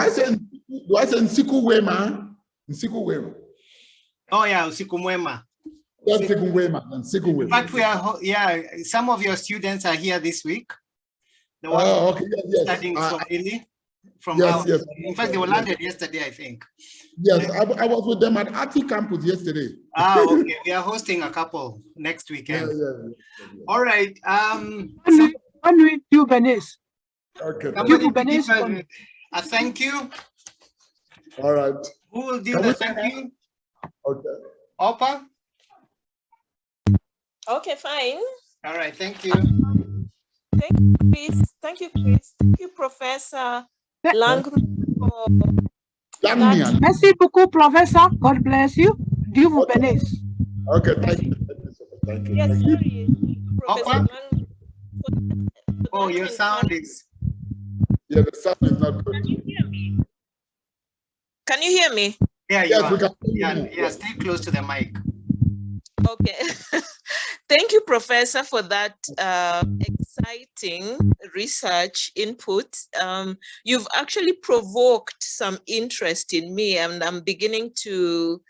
say Nsiku Wema? Nsiku Wema. Oh yeah, Nsiku Wema. Nsiku Wema. In fact, we are. Yeah, some of your students are here this week. The ones okay. Yes. studying Swahili. From yes. In fact, they were landed yesterday, I think. Yes, I was with them at Ati campus yesterday. Okay. We are hosting a couple next weekend. Yeah. All right. When we do Venice. Okay. A thank you. All right. Who will do the thank you? Okay. Opa? Okay, fine. All right. Thank you. Thank you, Chris. Thank you, Professor Langmia. Merci beaucoup, Professor. God bless you. Dieu vous bénisse. Okay, thank you. Yes, sorry, Professor Langmia. Oh, your sound is... Yeah, the sound is not good. Can you hear me? Can you hear me? Yeah, yes, we can. Yeah, stay close to the mic. Okay. Thank you, Professor, for that exciting research input. You've actually provoked some interest in me, and I'm beginning to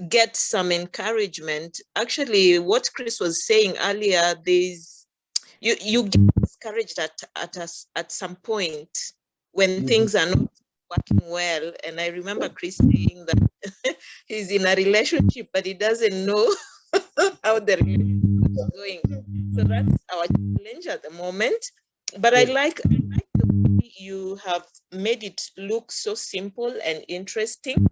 get some encouragement. Actually, what Chris was saying earlier, you get discouraged at some point when things are not working well. And I remember Chris saying that he's in a relationship, but he doesn't know how the relationship is going. So that's our challenge at the moment. But I like the way you have made it look so simple and interesting.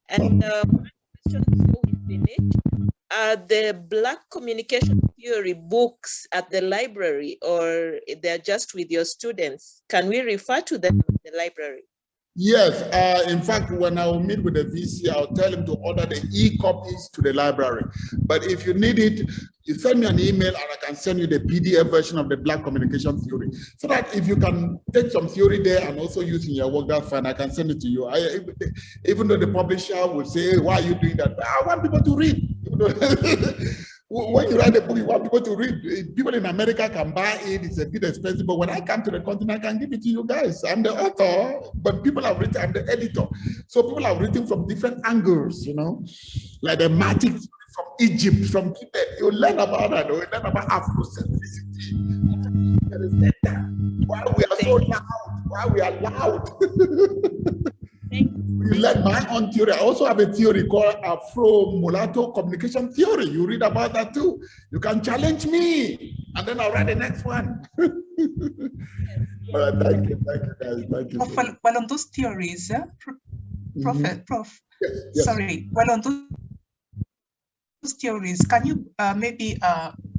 And one question before we finish, are the Black communication theory books at the library, or they're just with your students? Can we refer to them in the library? Yes, in fact, when I will meet with the VC, I'll tell him to order the e-copies to the library. But if you need it, you send me an email and I can send you the PDF version of the Black communication theory. So that if you can take some theory there and also use in your work, that's fine. I can send it to you. Even though the publisher will say, hey, why are you doing that? But I want people to read. When you write a book, you want people to read. People in America can buy it. It's a bit expensive, but when I come to the continent, I can give it to you guys. I'm the author, but people have written, I'm the editor. So people have written from different angles, you know, like the magic from Egypt, from Tibet. You learn about that, you learn about Afrocentricity. Why we are so loud, why we are loud. You learn my own theory. I also have a theory called Afro-Mulatto communication theory. You read about that too. You can challenge me, and then I'll write the next one. Thank you guys. Thank you. Well, on those theories, Prof, yes. Sorry, well, on those theories, can you maybe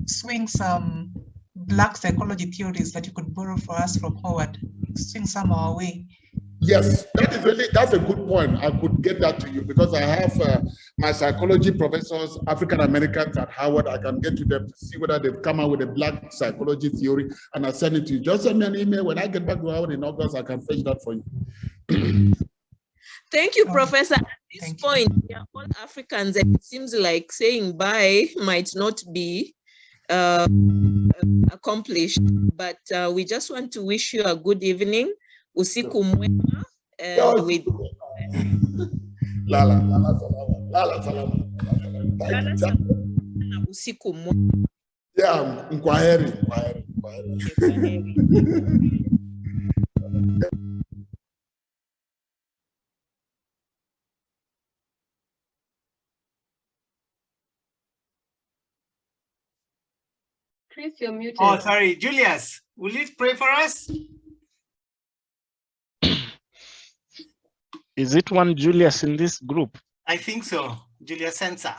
swing some Black psychology theories that you could borrow for us from Howard? Swing some our way. Yes, that's a good point. I could get that to you because I have my psychology professors, African Americans at Howard. I can get to them to see whether they've come out with a Black psychology theory, and I'll send it to you. Just send me an email. When I get back to Howard in August, I can fetch that for you. Thank you, Professor. At this point, we are all Africans, and it seems like saying bye might not be accomplished, but we just want to wish you a good evening. Usiku mwema, and with Lala salama. Usiku mwema. Yeah, kwaheri. Chris, you're muted. Oh, sorry. Julius, will you pray for us? Is it one Julius in this group? I think so. Julius Sensa.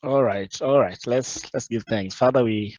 All right. Let's give thanks. Father, we